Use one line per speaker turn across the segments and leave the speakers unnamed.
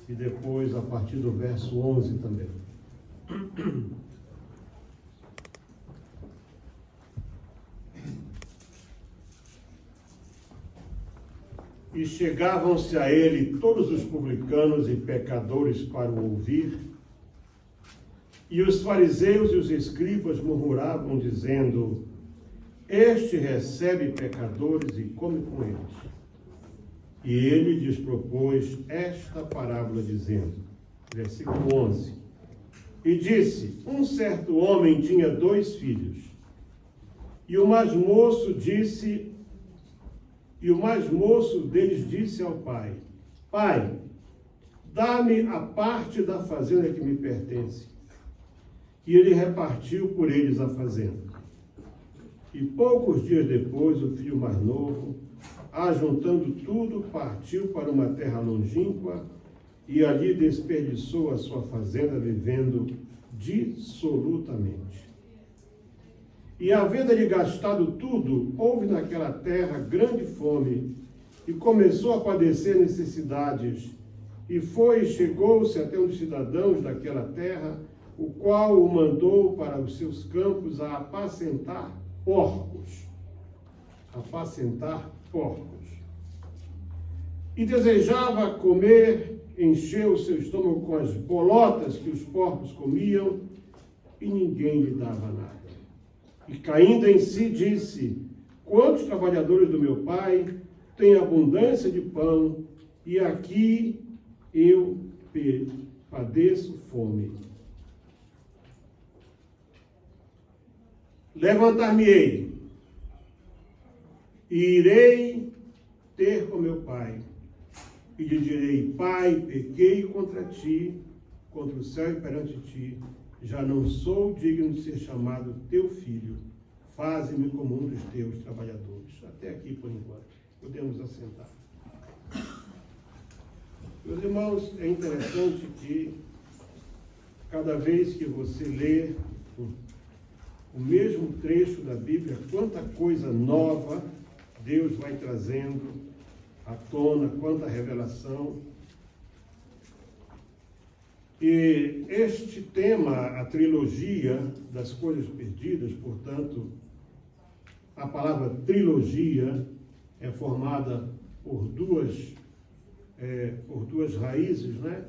e depois a partir do verso 11 também. E chegavam-se a ele todos os publicanos e pecadores para o ouvir, e os fariseus e os escribas murmuravam, dizendo: este recebe pecadores e come com eles. E ele lhes propôs esta parábola, dizendo, versículo 11, e disse: um certo homem tinha 2 filhos, e o mais moço deles disse ao pai: pai, dá-me a parte da fazenda que me pertence. E ele repartiu por eles a fazenda. E poucos dias depois, o filho mais novo, ajuntando tudo, partiu para uma terra longínqua e ali desperdiçou a sua fazenda, vivendo dissolutamente. E havendo-lhe gastado tudo, houve naquela terra grande fome, e começou a padecer necessidades. E chegou-se até um dos cidadãos daquela terra, o qual o mandou para os seus campos a apacentar porcos. E desejava comer, encheu o seu estômago com as bolotas que os porcos comiam, e ninguém lhe dava nada. E caindo em si, disse: quantos trabalhadores do meu pai têm abundância de pão, e aqui eu padeço fome. Levantar-me-ei, e irei ter com meu pai, e lhe direi: pai, pequei contra ti, contra o céu e perante ti, já não sou digno de ser chamado teu filho, faze-me como um dos teus trabalhadores. Até aqui por enquanto, podemos assentar. Meus irmãos, é interessante que cada vez que você lê o mesmo trecho da Bíblia, quanta coisa nova Deus vai trazendo à tona, quanta revelação. E este tema, a trilogia das coisas perdidas, portanto, a palavra trilogia é formada por duas raízes, né?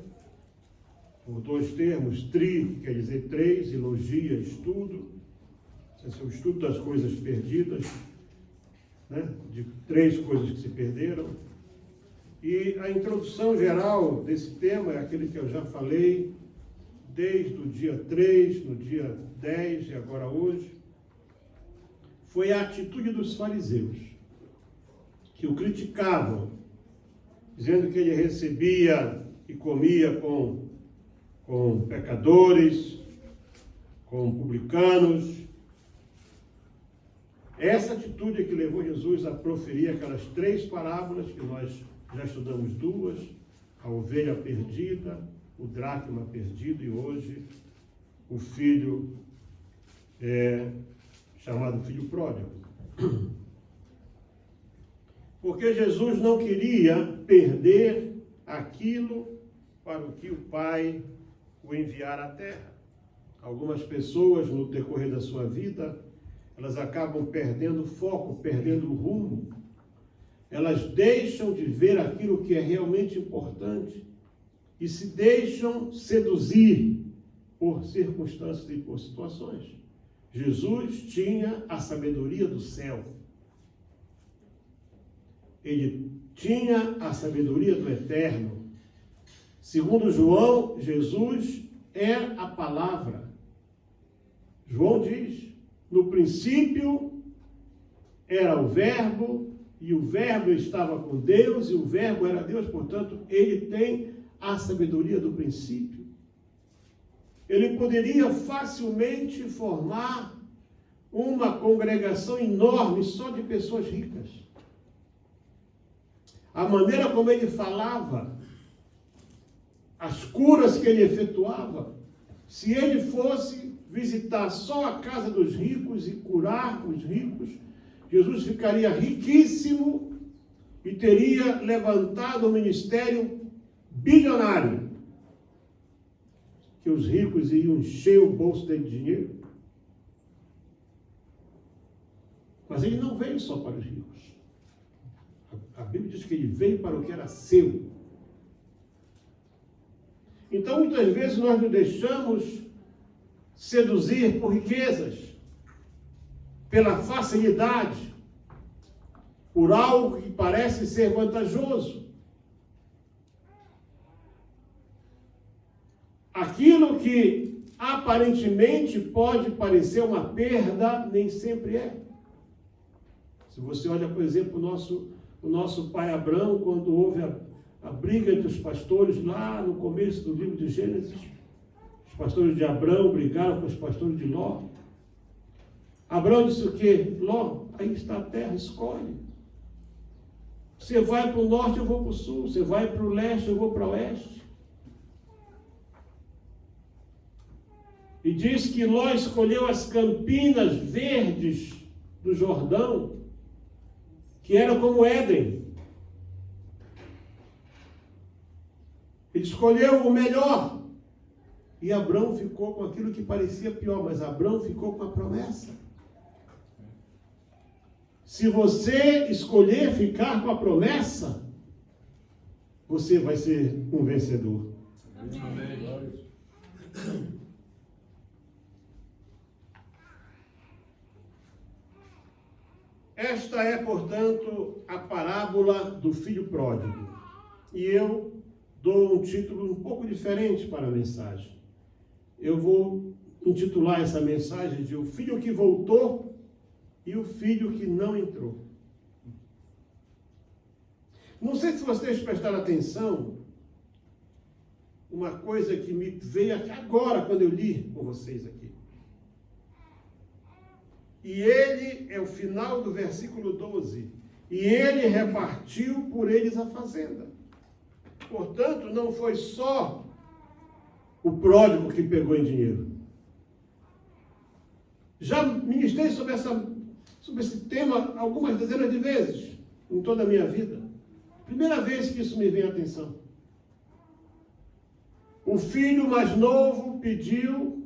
Por 2 termos, tri, que quer dizer 3, e logia, estudo. Esse é o estudo das coisas perdidas, né? De 3 coisas que se perderam. E a introdução geral desse tema é aquele que eu já falei, desde o dia 3, no dia 10 e agora hoje, foi a atitude dos fariseus, que o criticavam, dizendo que ele recebia e comia com pecadores, com publicanos. Essa atitude é que levou Jesus a proferir aquelas 3 parábolas, que nós já estudamos 2, a ovelha perdida, o dracma perdido, e hoje o filho chamado filho pródigo. Porque Jesus não queria perder aquilo para o que o Pai o enviara à terra. Algumas pessoas, no decorrer da sua vida, elas acabam perdendo o foco, perdendo o rumo. Elas deixam de ver aquilo que é realmente importante e se deixam seduzir por circunstâncias e por situações. Jesus tinha a sabedoria do céu. Ele tinha a sabedoria do eterno. Segundo João, Jesus é a palavra. João diz: no princípio era o verbo, e o verbo estava com Deus, e o verbo era Deus. Portanto, ele tem a sabedoria do princípio. Ele poderia facilmente formar uma congregação enorme só de pessoas ricas. A maneira como ele falava, as curas que ele efetuava, se ele fosse visitar só a casa dos ricos e curar os ricos, Jesus ficaria riquíssimo e teria levantado um ministério bilionário. os ricos iam encher o bolso dele de dinheiro. Mas ele não veio só para os ricos. A Bíblia diz que ele veio para o que era seu. Então, muitas vezes, nós nos deixamos seduzir por riquezas, pela facilidade, por algo que parece ser vantajoso. Aquilo que aparentemente pode parecer uma perda, nem sempre é. Se você olha, por exemplo, o nosso pai Abraão, quando houve a briga entre os pastores lá no começo do livro de Gênesis, os pastores de Abraão brigaram com os pastores de Ló. Abraão disse o quê? Ló, aí está a terra, escolhe. Você vai para o norte, eu vou para o sul. Você vai para o leste, eu vou para o oeste. E diz que Ló escolheu as campinas verdes do Jordão, que era como Éden. Ele escolheu o melhor. E Abraão ficou com aquilo que parecia pior, mas Abraão ficou com a promessa. Se você escolher ficar com a promessa, você vai ser um vencedor. Amém. Esta é, portanto, a parábola do filho pródigo. E eu dou um título um pouco diferente para a mensagem. Eu vou intitular essa mensagem de O Filho que Voltou e o Filho que Não Entrou. Não sei se vocês prestaram atenção, uma coisa que me veio agora quando eu li com vocês aqui. E ele, é o final do versículo 12, e ele repartiu por eles a fazenda. Portanto, não foi só o pródigo que pegou em dinheiro. Já ministrei sobre esse tema algumas dezenas de vezes em toda a minha vida. Primeira vez que isso me veio à atenção. O filho mais novo pediu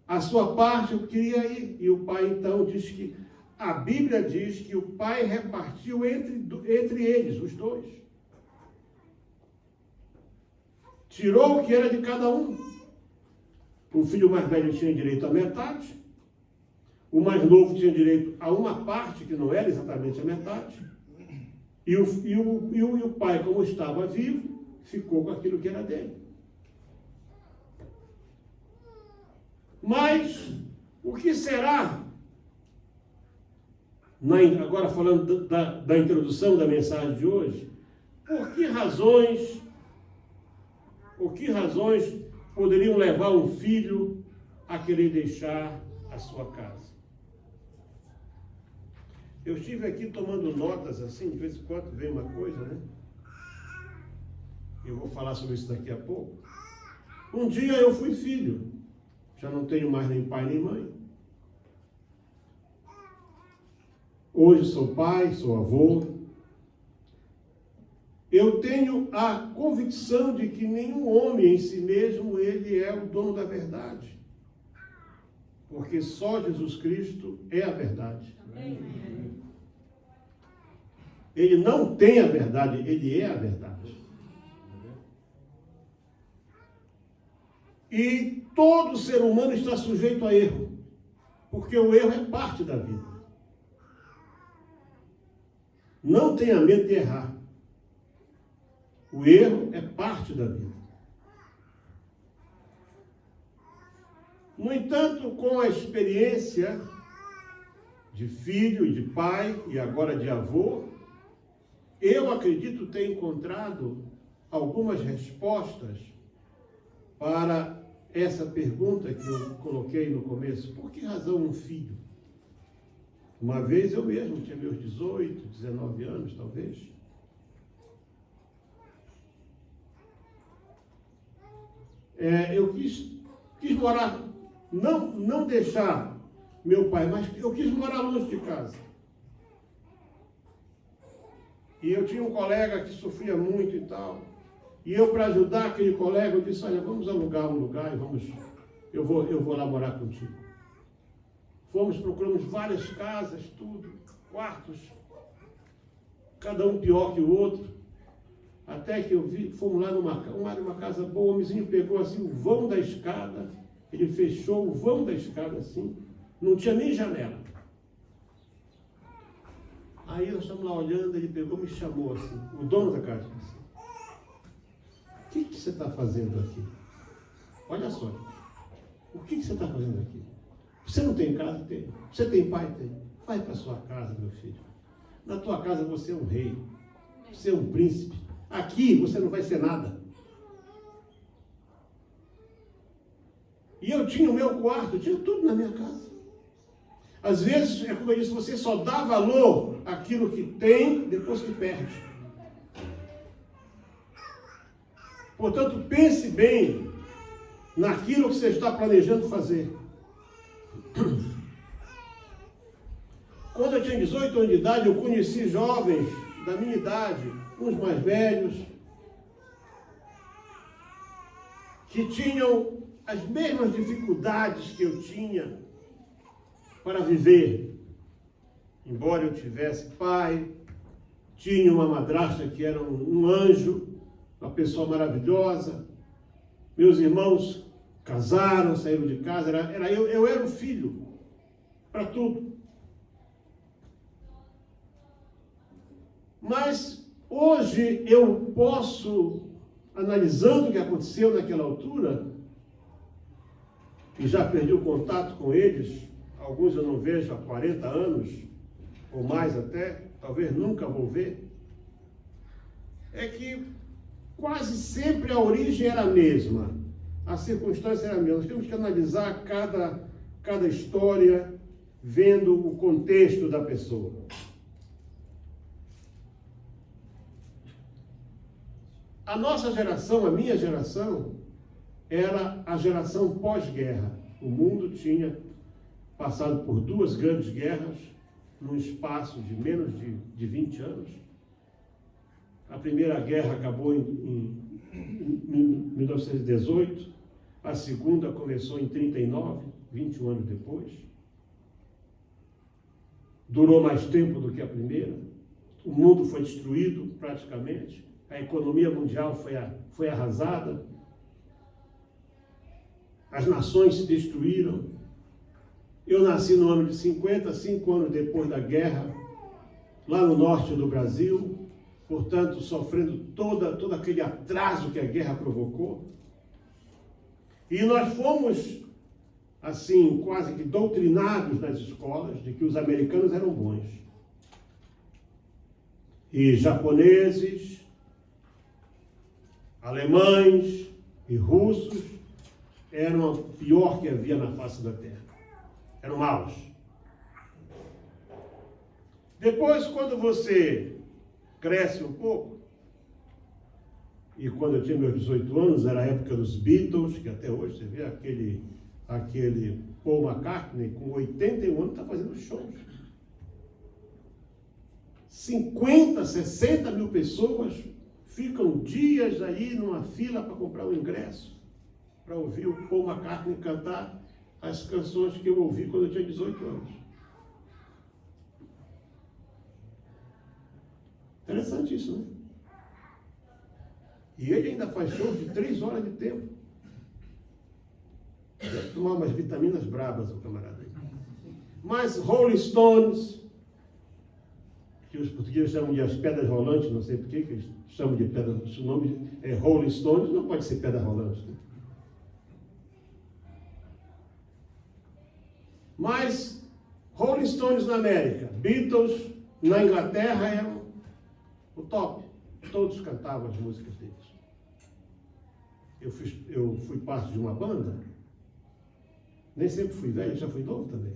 a sua parte, eu queria ir. E o pai, então, diz que a Bíblia diz que o pai repartiu entre eles, os dois. Tirou o que era de cada um. O filho mais velho tinha direito à metade. O mais novo tinha direito a uma parte, que não era exatamente a metade. E o pai, como estava vivo, ficou com aquilo que era dele. Mas, o que será? Agora falando da introdução da mensagem de hoje, por que razões poderiam levar um filho a querer deixar a sua casa? Eu estive aqui tomando notas assim, de vez em quando vem uma coisa, né? Eu vou falar sobre isso daqui a pouco. Um dia eu fui filho, já não tenho mais nem pai nem mãe. Hoje sou pai, sou avô. Eu tenho a convicção de que nenhum homem em si mesmo, ele é o dono da verdade. Porque só Jesus Cristo é a verdade. Amém. Ele não tem a verdade, ele é a verdade. E todo ser humano está sujeito a erro, porque o erro é parte da vida. Não tenha medo de errar. O erro é parte da vida. No entanto, com a experiência de filho e de pai, e agora de avô, eu acredito ter encontrado algumas respostas para essa pergunta que eu coloquei no começo. Por que razão um filho? Uma vez eu mesmo tinha meus 18, 19 anos, talvez. Eu quis morar, não deixar meu pai, mas eu quis morar longe de casa. E eu tinha um colega que sofria muito e tal. E eu, para ajudar aquele colega, eu disse, olha, vamos alugar um lugar e eu vou lá morar contigo. Procuramos várias casas, tudo, quartos, cada um pior que o outro. Até que fomos lá numa casa boa, o homenzinho pegou assim o vão da escada, ele fechou o vão da escada assim, não tinha nem janela. Aí nós estamos lá olhando, ele pegou e me chamou assim, o dono da casa disse assim, o que você está fazendo aqui? Olha só, o que você está fazendo aqui? Você não tem casa? Tem. Você tem pai? Tem. Vai para sua casa, meu filho. Na tua casa você é um rei, você é um príncipe. Aqui você não vai ser nada. E eu tinha o meu quarto, eu tinha tudo na minha casa. Às vezes, é como eu disse, você só dá valor àquilo que tem depois que perde. Portanto, pense bem naquilo que você está planejando fazer. Quando eu tinha 18 anos de idade, eu conheci jovens da minha idade, uns mais velhos, que tinham as mesmas dificuldades que eu tinha para viver. Embora eu tivesse pai, tinha uma madrasta que era um anjo, uma pessoa maravilhosa. Meus irmãos casaram, saíram de casa, eu era o filho para tudo. Mas hoje eu posso, analisando o que aconteceu naquela altura, e já perdi o contato com eles, alguns eu não vejo há 40 anos, ou mais até, talvez nunca vou ver, é que quase sempre a origem era a mesma, a circunstância era a mesma. Nós temos que analisar cada história, vendo o contexto da pessoa. A nossa geração, a minha geração, era a geração pós-guerra. O mundo tinha passado por 2 grandes guerras, num espaço de menos de 20 anos. A primeira guerra acabou em 1918, a segunda começou em 1939, 21 anos depois. Durou mais tempo do que a primeira. O mundo foi destruído praticamente. A economia mundial foi arrasada. As nações se destruíram. Eu nasci no ano de 50, 5 anos depois da guerra, lá no norte do Brasil, portanto, sofrendo todo aquele atraso que a guerra provocou. E nós fomos, assim, quase que doutrinados nas escolas de que os americanos eram bons. E japoneses, alemães e russos eram o pior que havia na face da terra. Eram maus. Depois, quando você cresce um pouco, e quando eu tinha meus 18 anos, era a época dos Beatles, que até hoje você vê aquele Paul McCartney, com 81 anos, está fazendo shows. 50, 60 mil pessoas ficam dias aí numa fila para comprar um ingresso, para ouvir o Paul McCartney cantar as canções que eu ouvi quando eu tinha 18 anos. Interessante isso, né? E ele ainda faz shows de 3 horas de tempo. Deve tomar umas vitaminas brabas, o camarada aí. Mas Rolling Stones, que os portugueses chamam de as pedras rolantes, não sei por que eles chamam de pedra, o nome é Rolling Stones, não pode ser pedra rolante, né? Mas Rolling Stones na América, Beatles na Inglaterra eram o top. Todos cantavam as músicas deles. Eu fui parte de uma banda, nem sempre fui velho, já fui novo também.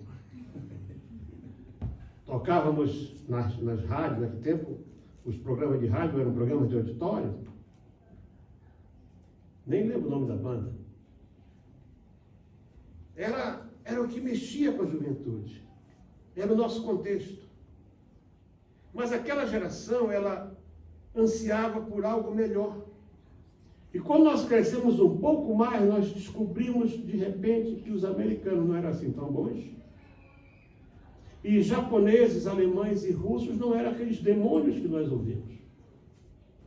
Tocávamos nas rádios, naquele tempo, os programas de rádio eram programas de auditório. Nem lembro o nome da banda. Era o que mexia com a juventude. Era o nosso contexto. Mas aquela geração, ela ansiava por algo melhor. E quando nós crescemos um pouco mais, nós descobrimos de repente que os americanos não eram assim tão bons. E japoneses, alemães e russos não eram aqueles demônios que nós ouvimos.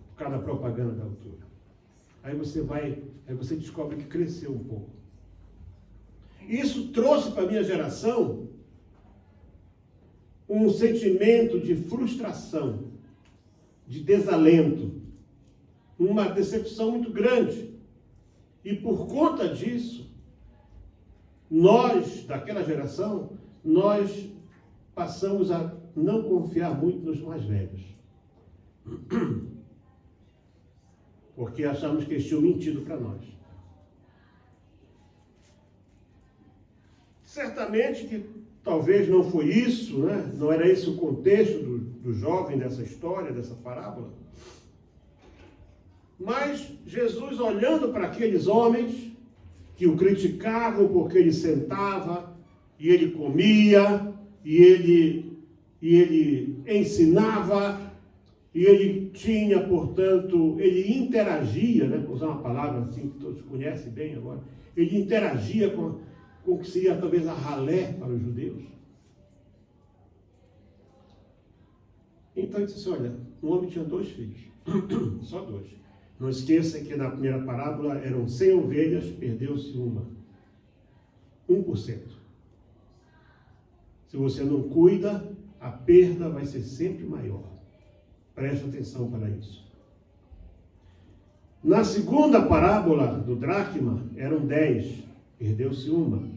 Por causa da propaganda da altura. Aí você descobre que cresceu um pouco. Isso trouxe para a minha geração um sentimento de frustração, de desalento, uma decepção muito grande. E por conta disso, nós, daquela geração, nós passamos a não confiar muito nos mais velhos. Porque achamos que eles tinham mentido para nós. Certamente que talvez não foi isso, né? Não era esse o contexto do jovem dessa história, dessa parábola. Mas Jesus, olhando para aqueles homens que o criticavam porque ele sentava, e ele comia, e ele ensinava, e ele tinha, portanto, ele interagia, né? Vou usar uma palavra assim que todos conhecem bem agora, ele interagia com o que seria talvez a ralé para os judeus. Então ele disse, olha, um homem tinha 2 filhos, só 2. Não esqueça que na primeira parábola eram 100 ovelhas, perdeu-se uma. 1%. Se você não cuida, a perda vai ser sempre maior. Preste atenção para isso. Na segunda parábola do dracma, eram 10. Perdeu-se uma.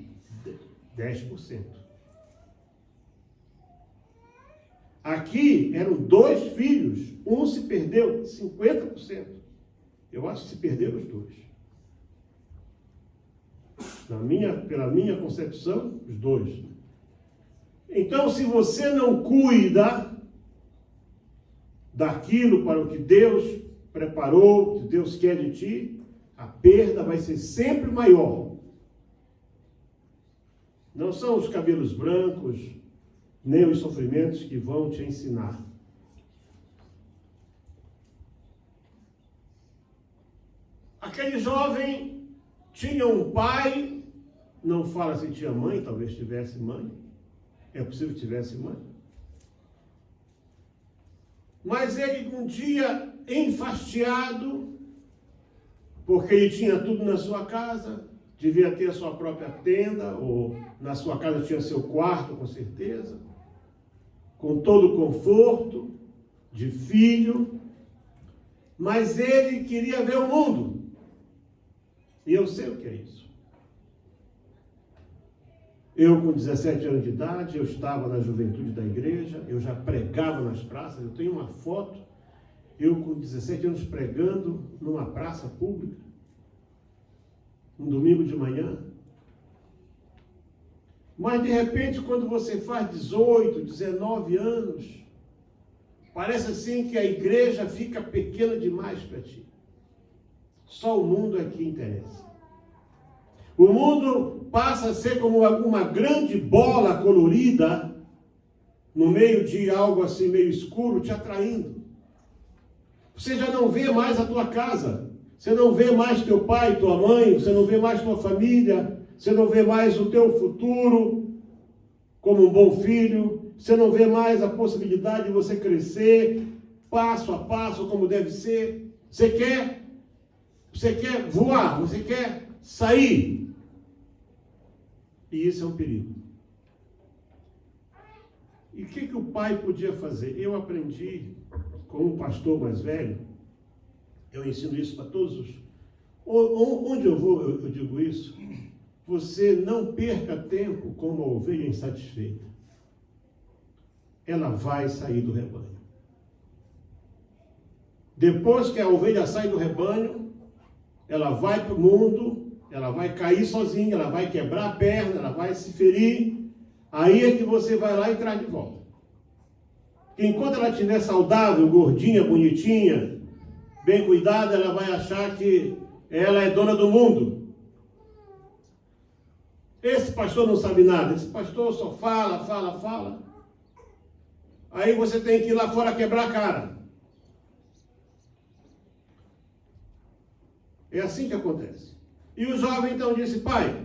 10%. Aqui eram 2 filhos. Um se perdeu, 50%. Eu acho que se perderam os 2. Pela minha concepção, os 2. Então, se você não cuida daquilo para o que Deus preparou, que Deus quer de ti, a perda vai ser sempre maior. Não são os cabelos brancos, nem os sofrimentos que vão te ensinar. Aquele jovem tinha um pai, não fala se tinha mãe, talvez tivesse mãe, é possível que tivesse mãe. Mas ele um dia enfastiado, porque ele tinha tudo na sua casa, devia ter a sua própria tenda, ou na sua casa tinha seu quarto, com certeza, com todo o conforto de filho, mas ele queria ver o mundo. E eu sei o que é isso. Eu, com 17 anos de idade, eu estava na juventude da igreja, eu já pregava nas praças, eu tenho uma foto, eu com 17 anos pregando numa praça pública, um domingo de manhã. Mas, de repente, quando você faz 18, 19 anos, parece assim que a igreja fica pequena demais para ti. Só o mundo é que interessa. O mundo passa a ser como uma grande bola colorida no meio de algo assim meio escuro, te atraindo. Você já não vê mais a tua casa, você não vê mais teu pai, tua mãe, você não vê mais tua família, você não vê mais o teu futuro como um bom filho, você não vê mais a possibilidade de você crescer passo a passo como deve ser. Você quer voar, você quer sair. E isso é um perigo. E o que o pai podia fazer? Eu aprendi com um pastor mais velho, eu ensino isso para todos os... Onde eu vou, eu digo isso. Você não perca tempo com uma ovelha insatisfeita. Ela vai sair do rebanho. Depois que a ovelha sai do rebanho, ela vai para o mundo, ela vai cair sozinha, ela vai quebrar a perna, ela vai se ferir. Aí é que você vai lá e traz de volta. Porque enquanto ela estiver saudável, gordinha, bonitinha, bem cuidada, ela vai achar que ela é dona do mundo. Esse pastor não sabe nada, esse pastor só fala. Aí você tem que ir lá fora quebrar a cara. É assim que acontece. E o jovem então disse: pai,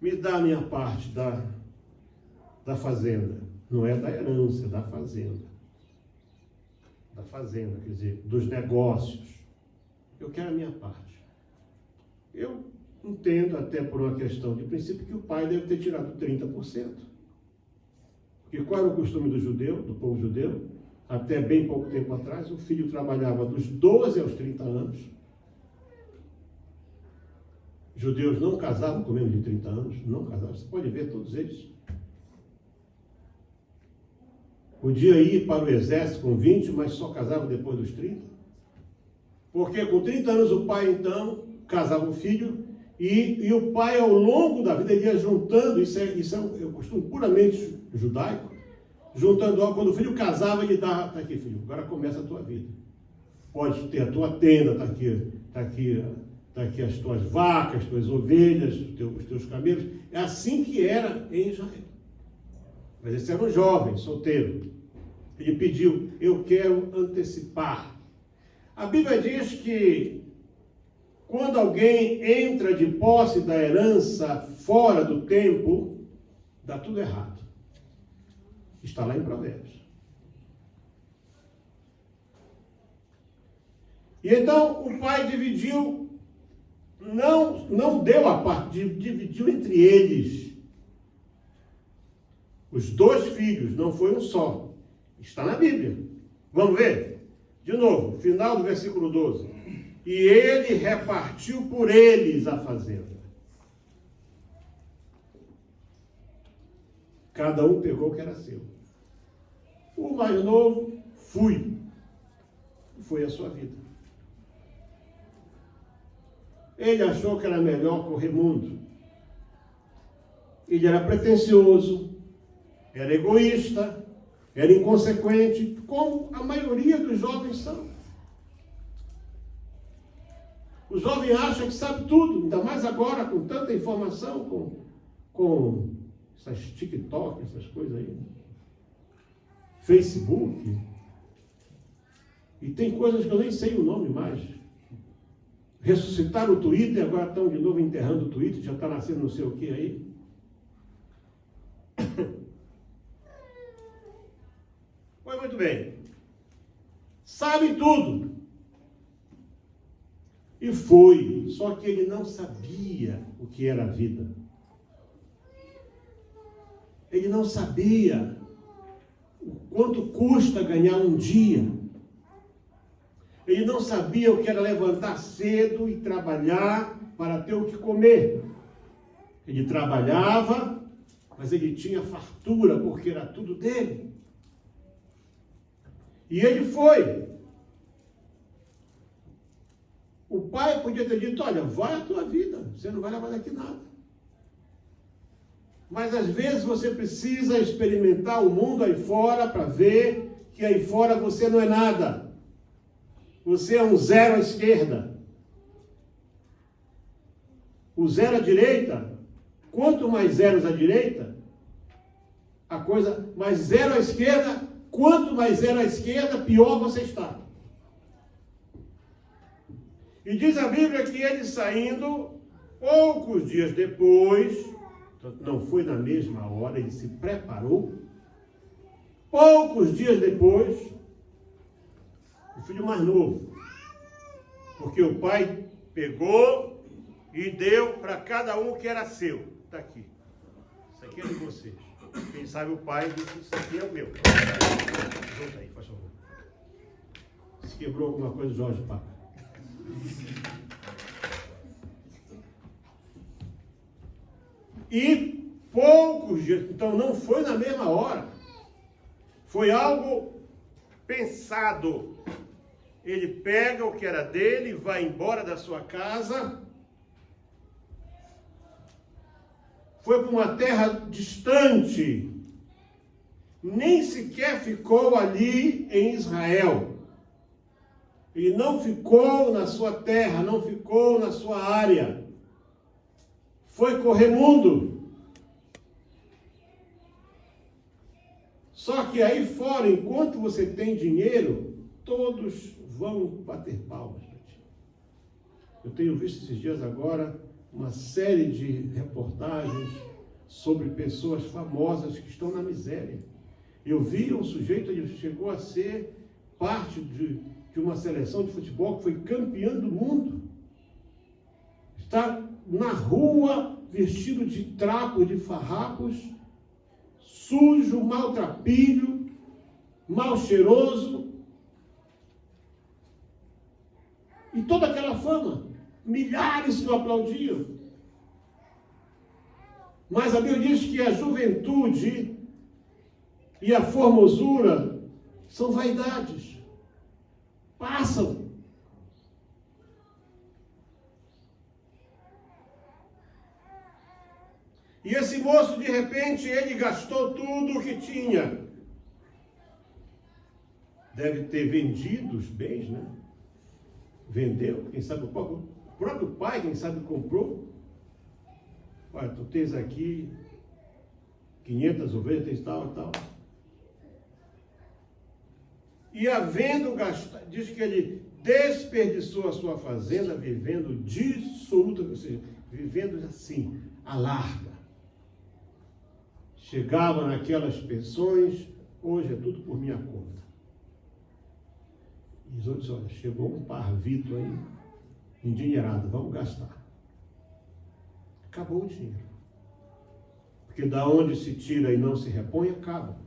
me dá a minha parte da fazenda. Não é da herança, é da fazenda. Da fazenda, quer dizer, dos negócios. Eu quero a minha parte. Eu entendo, até por uma questão de princípio, que o pai deve ter tirado 30%. Porque qual era o costume do judeu, do povo judeu? Até bem pouco tempo atrás, o filho trabalhava dos 12 aos 30 anos. Judeus não casavam com menos de 30 anos, não casavam. Você pode ver todos eles. Podia ir para o exército com 20, mas só casava depois dos 30. Porque com 30 anos o pai, então, casava o filho, e o pai, ao longo da vida, ele ia juntando, isso é um costume puramente judaico, juntando, quando o filho casava, ele dava: tá aqui, filho, agora começa a tua vida. Pode ter a tua tenda, tá aqui as tuas vacas, as tuas ovelhas, os teus camelos. É assim que era em Israel. Mas esse era um jovem, solteiro. Ele pediu: eu quero antecipar. A Bíblia diz que quando alguém entra de posse da herança fora do tempo, dá tudo errado. Está lá em Provérbios. E então o pai dividiu, não deu a parte, dividiu entre eles. Os 2 filhos, não foi um só. Está na Bíblia. Vamos ver? De novo, final do versículo 12. E ele repartiu por eles a fazenda. Cada um pegou o que era seu. O mais novo foi a sua vida. Ele achou que era melhor correr mundo. Ele era pretensioso, era egoísta, era inconsequente, como a maioria dos jovens são. O jovem acha que sabe tudo, ainda mais agora com tanta informação, com essas TikTok, essas coisas aí, Facebook, e tem coisas que eu nem sei o nome mais. Ressuscitaram o Twitter, agora estão de novo enterrando o Twitter, já está nascendo não sei o que aí. Pois muito bem. Sabe tudo. E foi, só que ele não sabia o que era a vida. Ele não sabia o quanto custa ganhar um dia. Ele não sabia o que era levantar cedo e trabalhar para ter o que comer. Ele trabalhava, mas ele tinha fartura, porque era tudo dele. E ele foi. O pai podia ter dito: olha, vai a tua vida, você não vai levar daqui nada. Mas às vezes você precisa experimentar o mundo aí fora para ver que aí fora você não é nada. Você é um zero à esquerda. O zero à direita, quanto mais zeros à direita, a coisa, mais zero à esquerda, quanto mais zero à esquerda, pior você está. E diz a Bíblia que ele saindo, poucos dias depois, não foi na mesma hora, ele se preparou. Poucos dias depois, o filho mais novo, porque o pai pegou e deu para cada um que era seu. Está aqui. Isso aqui é de vocês. Quem sabe o pai disse: isso aqui é o meu. Junta aí, por favor. Se quebrou alguma coisa, Jorge Paca. E poucos dias, então não foi na mesma hora, foi algo pensado. Ele pega o que era dele, vai embora da sua casa, foi para uma terra distante, nem sequer ficou ali em Israel. Ele não ficou na sua terra, não ficou na sua área. Foi correr mundo. Só que aí fora, enquanto você tem dinheiro, todos vão bater palmas para ti. Eu tenho visto esses dias agora uma série de reportagens sobre pessoas famosas que estão na miséria. Eu vi um sujeito, ele chegou a ser parte de uma seleção de futebol que foi campeão do mundo. Está na rua, vestido de trapos, de farrapos, sujo, maltrapilho, mal cheiroso. E toda aquela fama, milhares que o aplaudiam. Mas a Bíblia diz que a juventude e a formosura são vaidades. Passam. E esse moço, de repente, ele gastou tudo o que tinha. Deve ter vendido os bens, né? Vendeu, quem sabe o próprio pai, quem sabe comprou. Olha, tu tens aqui 500 ovelhas, tens tal. E havendo gastado, diz que ele desperdiçou a sua fazenda vivendo dissoluta, ou seja, vivendo assim, à larga. Chegava naquelas pensões, hoje é tudo por minha conta. E os outros, olha, chegou um parvito aí, endinheirado, vamos gastar. Acabou o dinheiro. Porque da onde se tira e não se repõe, acaba.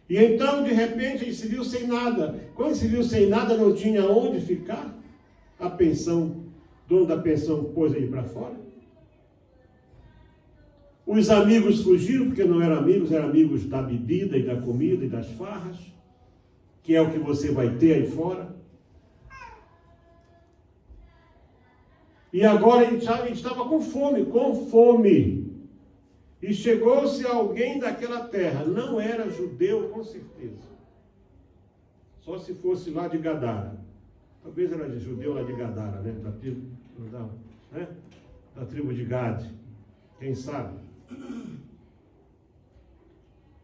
E então, de repente, ele se viu sem nada. Quando se viu sem nada, não tinha onde ficar. A pensão, dono da pensão pôs ele para fora. Os amigos fugiram, porque não eram amigos da bebida e da comida e das farras, que é o que você vai ter aí fora. E agora ele estava com fome. E chegou-se alguém daquela terra, não era judeu com certeza, só se fosse lá de Gadara, talvez era de judeu lá de Gadara, né? Da tribo de Gade, quem sabe.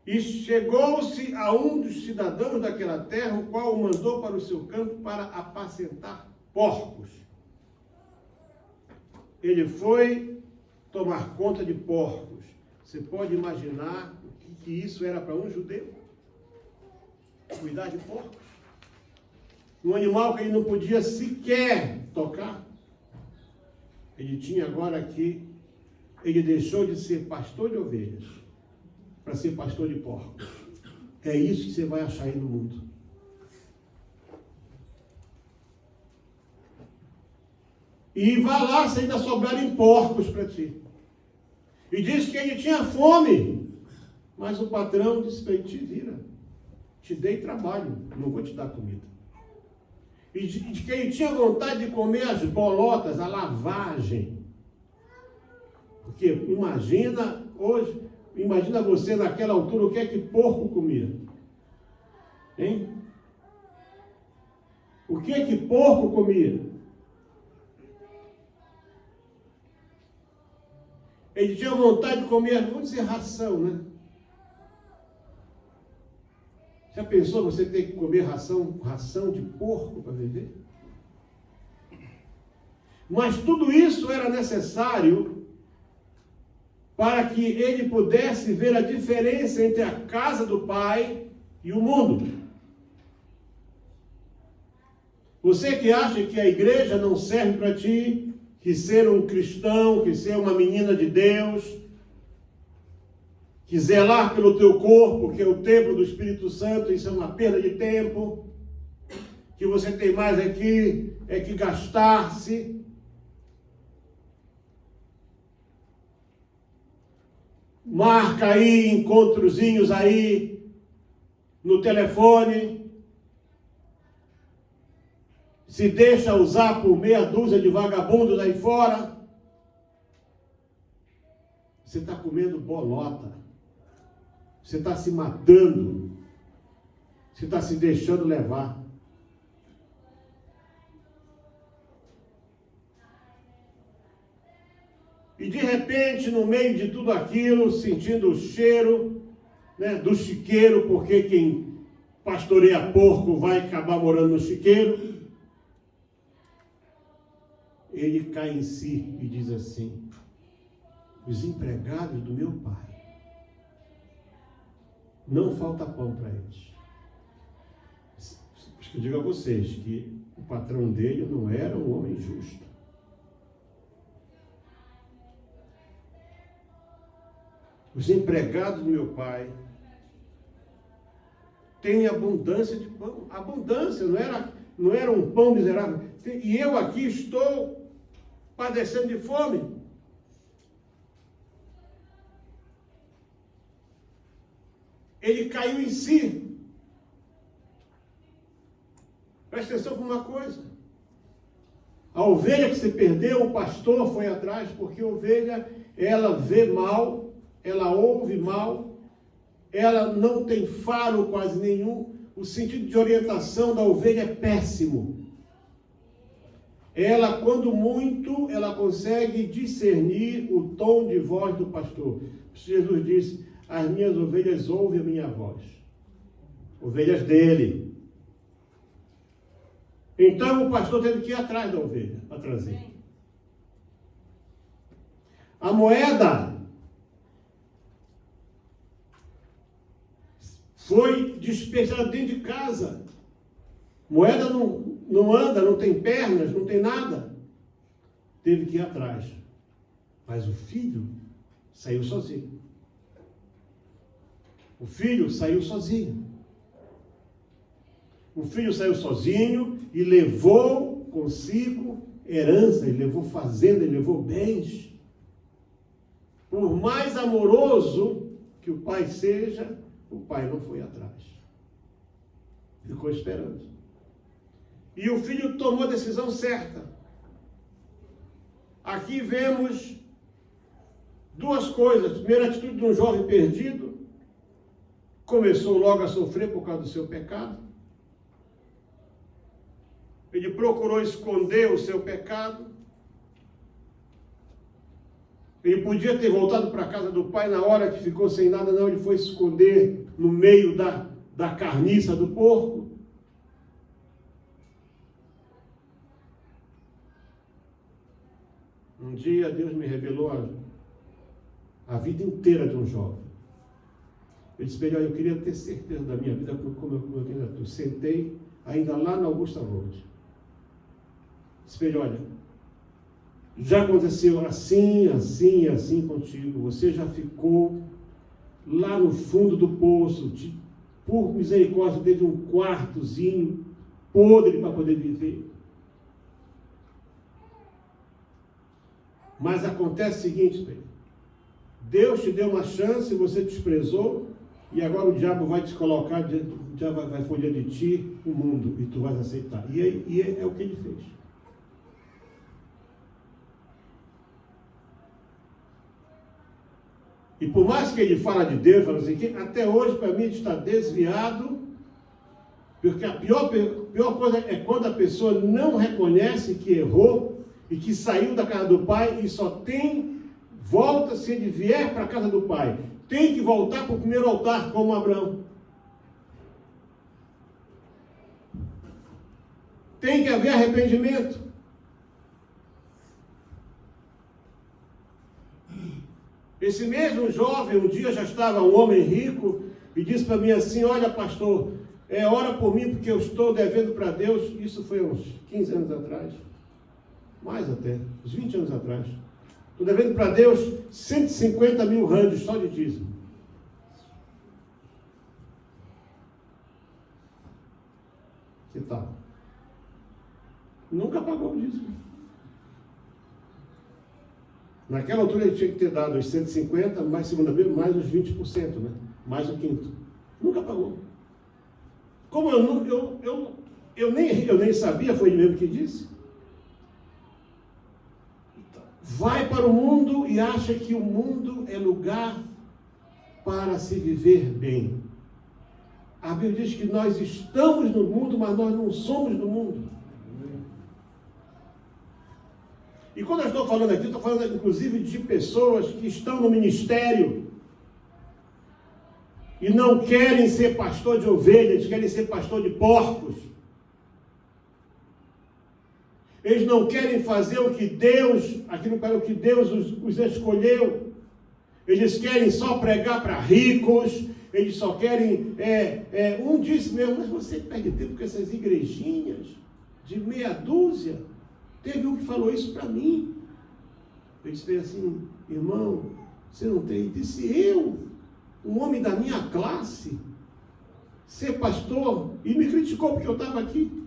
E chegou-se a um dos cidadãos daquela terra, o qual o mandou para o seu campo para apacentar porcos. Ele foi tomar conta de porcos. Você pode imaginar o que isso era para um judeu? Cuidar de porcos. Um animal que ele não podia sequer tocar. Ele tinha agora que ele deixou de ser pastor de ovelhas para ser pastor de porcos. É isso que você vai achar aí no mundo. E vá lá se ainda sobrarem porcos para ti. E disse que ele tinha fome. Mas o patrão disse para ele, te vira. Te dei trabalho, não vou te dar comida. E de que ele tinha vontade de comer as bolotas, a lavagem. Porque imagina você naquela altura, o que é que porco comia? Hein? O que é que porco comia? Ele tinha vontade de comer, vamos dizer, ração, né? Já pensou você ter que comer ração de porco para viver? Mas tudo isso era necessário para que ele pudesse ver a diferença entre a casa do Pai e o mundo. Você que acha que a igreja não serve para ti, que ser um cristão, que ser uma menina de Deus, que zelar pelo teu corpo, que é o templo do Espírito Santo, isso é uma perda de tempo, que você tem mais aqui é que gastar-se. Marca aí encontrozinhos aí no telefone, se deixa usar por meia dúzia de vagabundos aí fora. Você está comendo bolota. Você está se matando. Você está se deixando levar. E de repente, no meio de tudo aquilo, sentindo o cheiro né, do chiqueiro, porque quem pastoreia porco vai acabar morando no chiqueiro. Ele cai em si e diz assim: os empregados do meu pai, não falta pão para eles. Acho que eu digo a vocês que o patrão dele não era um homem justo. Os empregados do meu pai têm abundância de pão. Abundância, não era um pão miserável. E eu aqui estou padecendo de fome. Ele caiu em si. Presta atenção para uma coisa. A ovelha que se perdeu, o pastor foi atrás, porque a ovelha, ela vê mal, ela ouve mal, ela não tem faro quase nenhum, o sentido de orientação da ovelha é péssimo. Ela, quando muito, ela consegue discernir o tom de voz do pastor. Jesus disse: as minhas ovelhas ouvem a minha voz. Ovelhas dele. Então o pastor teve que ir atrás da ovelha para trazer. A moeda foi despejada dentro de casa. Moeda não anda, não tem pernas, não tem nada. Teve que ir atrás. Mas o filho saiu sozinho. O filho saiu sozinho. O filho saiu sozinho e levou consigo herança, ele levou fazenda, ele levou bens. Por mais amoroso que o pai seja, o pai não foi atrás. Ficou esperando. E o filho tomou a decisão certa. Aqui vemos duas coisas. Primeira atitude de um jovem perdido. Começou logo a sofrer por causa do seu pecado. Ele procurou esconder o seu pecado. Ele podia ter voltado para a casa do pai na hora que ficou sem nada, não. Ele foi esconder no meio da carniça do porco. Um dia Deus me revelou a vida inteira de um jovem. Eu disse: olha, eu queria ter certeza da minha vida como eu ainda estou. Sentei ainda lá na Augusta Road. Disse: olha, já aconteceu assim, assim, assim contigo. Você já ficou lá no fundo do poço, por misericórdia, teve um quartozinho podre para poder viver. Mas acontece o seguinte, Pedro. Deus te deu uma chance, você desprezou, e agora o diabo vai te colocar, já vai folhear de ti o mundo, e tu vais aceitar. E é o que ele fez. E por mais que ele fala de Deus, fala assim, que até hoje para mim está desviado, porque a pior coisa é quando a pessoa não reconhece que errou e que saiu da casa do pai e só volta se ele vier para a casa do pai. Tem que voltar para o primeiro altar, como Abraão. Tem que haver arrependimento. Esse mesmo jovem, um dia já estava um homem rico e disse para mim assim: olha, pastor, ora por mim porque eu estou devendo para Deus. Isso foi uns 15 anos atrás, mais até, uns 20 anos atrás. Estou devendo para Deus 150 mil randes só de dízimo. Que tal? Nunca pagou o dízimo. Naquela altura ele tinha que ter dado os 150, mais segunda vez, mais os 20%, né? Mais o quinto. Nunca pagou. Como eu nem sabia, foi ele mesmo que disse. Vai para o mundo e acha que o mundo é lugar para se viver bem. A Bíblia diz que nós estamos no mundo, mas nós não somos do mundo. E quando eu estou falando aqui, estou falando inclusive de pessoas que estão no ministério, e não querem ser pastor de ovelhas, querem ser pastor de porcos. Eles não querem fazer o que Deus, aquilo para o que Deus os escolheu. Eles querem só pregar para ricos, eles só querem... Um disse mesmo, mas você perde tempo com essas igrejinhas de meia dúzia. Teve um que falou isso para mim. Eu disse assim, irmão, você não tem... Disse eu, um homem da minha classe, ser pastor, e me criticou porque eu estava aqui.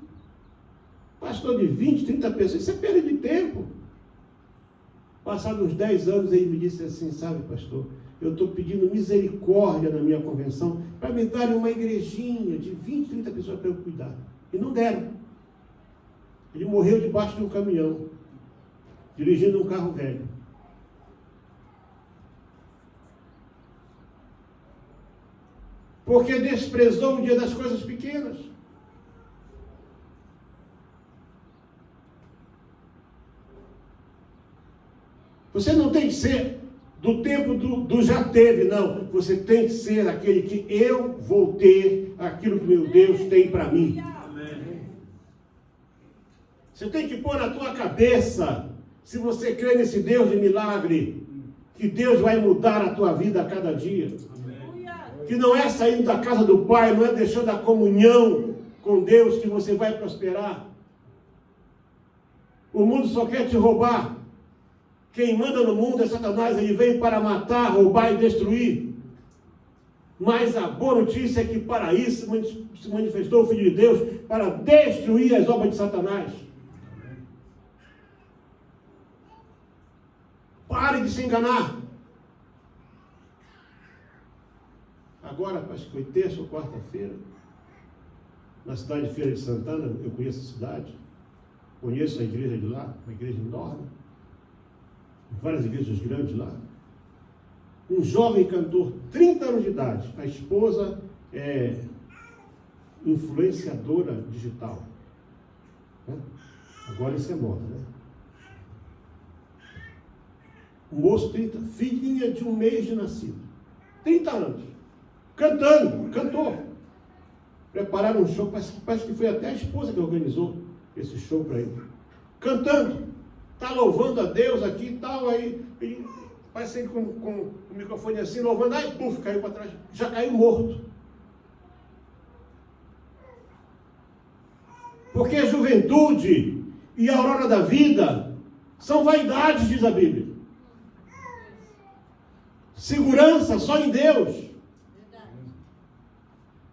Pastor de 20, 30 pessoas, isso é perda de tempo. Passados uns 10 anos, ele me disse assim, sabe, pastor, eu estou pedindo misericórdia na minha convenção para me darem uma igrejinha de 20, 30 pessoas para eu cuidar. E não deram. Ele morreu debaixo de um caminhão, dirigindo um carro velho. Porque desprezou o dia das coisas pequenas. Você não tem que ser do tempo do já teve, não. Você tem que ser aquele que eu vou ter aquilo que meu Deus tem para mim. Amém. Você tem que pôr na tua cabeça, se você crê nesse Deus de milagre, que Deus vai mudar a tua vida a cada dia. Amém. Que não é saindo da casa do Pai, não é deixando a comunhão com Deus que você vai prosperar. O mundo só quer te roubar. Quem manda no mundo é Satanás, ele veio para matar, roubar e destruir. Mas a boa notícia é que para isso se manifestou o Filho de Deus, para destruir as obras de Satanás. Pare de se enganar. Agora, acho que foi terça ou quarta-feira, na cidade de Feira de Santana, eu conheço a cidade, conheço a igreja de lá, uma igreja enorme, várias igrejas grandes lá. Um jovem cantor, 30 anos de idade, a esposa é influenciadora digital. Né? Agora isso é moda, né? Um moço, 30, filhinha de 1 mês de nascido, 30 anos, cantando, cantor. Prepararam um show, parece que foi até a esposa que organizou esse show para ele. Cantando. Está louvando a Deus aqui e tal, aí ele parece ele com o microfone assim, louvando, aí puf, caiu para trás, já caiu morto. Porque a juventude e a aurora da vida são vaidades, diz a Bíblia. Segurança só em Deus.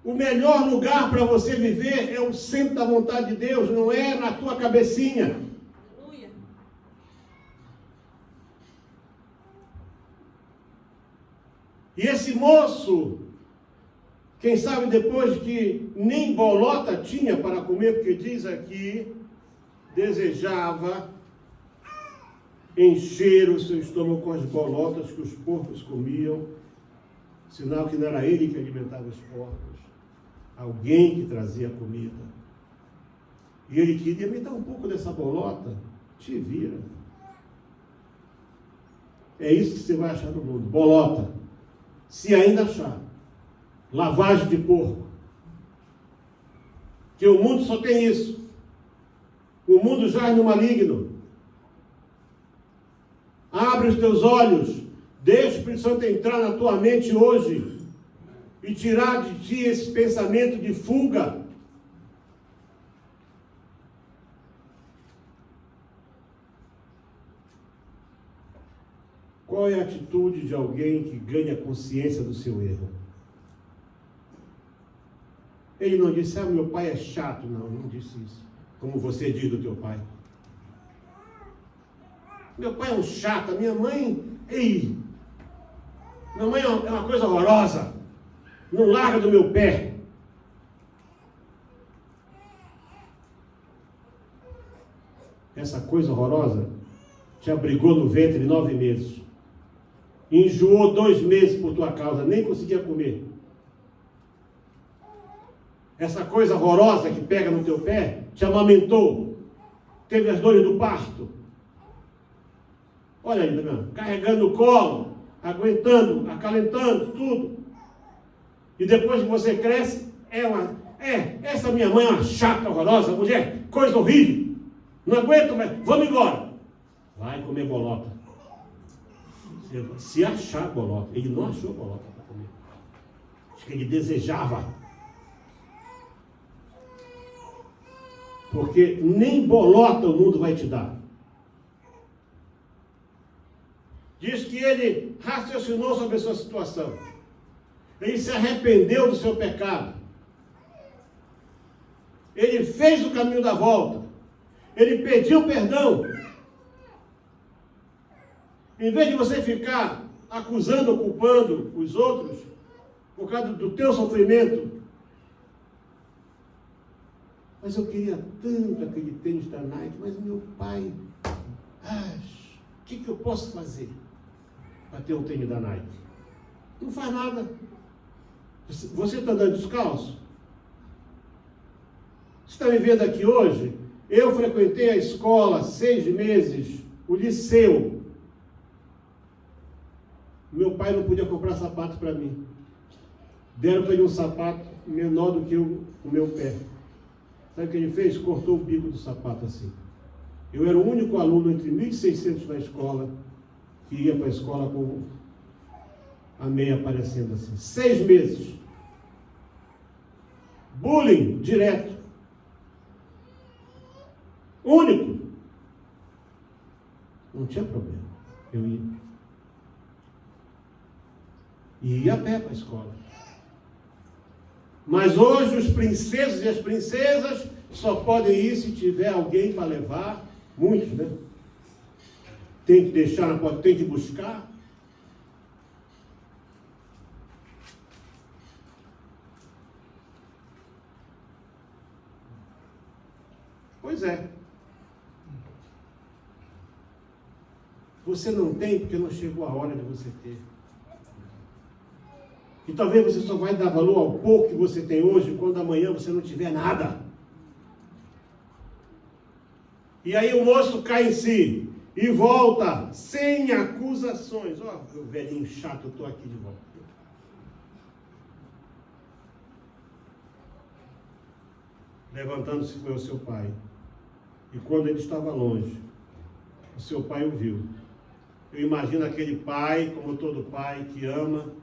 O melhor lugar para você viver é o centro da vontade de Deus, não é na tua cabecinha. E esse moço, quem sabe depois que nem bolota tinha para comer, porque diz aqui, desejava encher o seu estômago com as bolotas que os porcos comiam, sinal que não era ele que alimentava os porcos, alguém que trazia comida. E ele queria me dar um pouco dessa bolota, te vira. É isso que você vai achar no mundo, bolota. Se ainda achar, lavagem de porco, que o mundo só tem isso, o mundo jaz no maligno. Abre os teus olhos, deixa o Espírito Santo entrar na tua mente hoje e tirar de ti esse pensamento de fuga. Qual é a atitude de alguém que ganha consciência do seu erro? Ele não disse, meu pai é chato. Não disse isso. Como você diz do teu pai. Meu pai é um chato, a minha mãe, minha mãe é uma coisa horrorosa. Não larga do meu pé. Essa coisa horrorosa te abrigou no ventre 9 meses. Enjoou 2 meses por tua causa, nem conseguia comer. Essa coisa horrorosa que pega no teu pé, te amamentou, teve as dores do parto. Olha aí, carregando o colo, aguentando, acalentando, tudo. E depois que você cresce, essa minha mãe é uma chata, horrorosa, mulher, coisa horrível. Não aguento mais, vamos embora. Vai comer bolota. Se achar bolota. Ele não achou bolota para comer. Acho que ele desejava. Porque nem bolota o mundo vai te dar. Diz que ele raciocinou sobre a sua situação. Ele se arrependeu do seu pecado. Ele fez o caminho da volta. Ele pediu perdão. Em vez de você ficar acusando ou culpando os outros por causa do teu sofrimento. Mas eu queria tanto aquele tênis da Nike, mas meu pai... o que eu posso fazer para ter um tênis da Nike? Não faz nada. Você está andando descalço? Você está me vendo aqui hoje? Eu frequentei a escola 6 meses, o liceu. Meu pai não podia comprar sapato para mim. Deram para ele um sapato menor do que o meu pé. Sabe o que ele fez? Cortou o bico do sapato assim. Eu era o único aluno entre 1.600 na escola que ia para a escola com a meia aparecendo assim. 6 meses. Bullying direto. Único. Não tinha problema. Eu ia. E ia a pé para a escola. Mas hoje os princesos e as princesas só podem ir se tiver alguém para levar. Muitos, né? Tem que deixar na porta, tem que buscar. Pois é. Você não tem porque não chegou a hora de você ter. E talvez você só vai dar valor ao pouco que você tem hoje, quando amanhã você não tiver nada. E aí o moço cai em si e volta sem acusações. Ó, meu velhinho chato, eu estou aqui de volta. Levantando-se foi o seu pai. E quando ele estava longe, o seu pai o viu. Eu imagino aquele pai, como todo pai, que ama.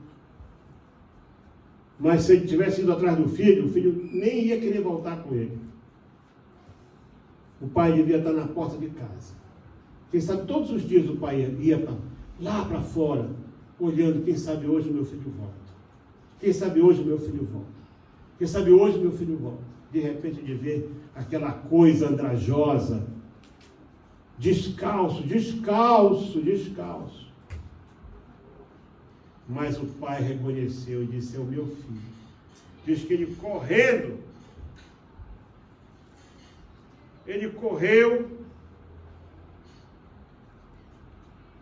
Mas se ele tivesse ido atrás do filho, o filho nem ia querer voltar com ele. O pai devia estar na porta de casa. Quem sabe todos os dias o pai ia lá para fora, olhando, quem sabe hoje o meu filho volta. Quem sabe hoje o meu filho volta. Quem sabe hoje o meu filho volta. De repente de ver aquela coisa andrajosa, descalço. Mas o pai reconheceu e disse, é o meu filho. Diz que ele correu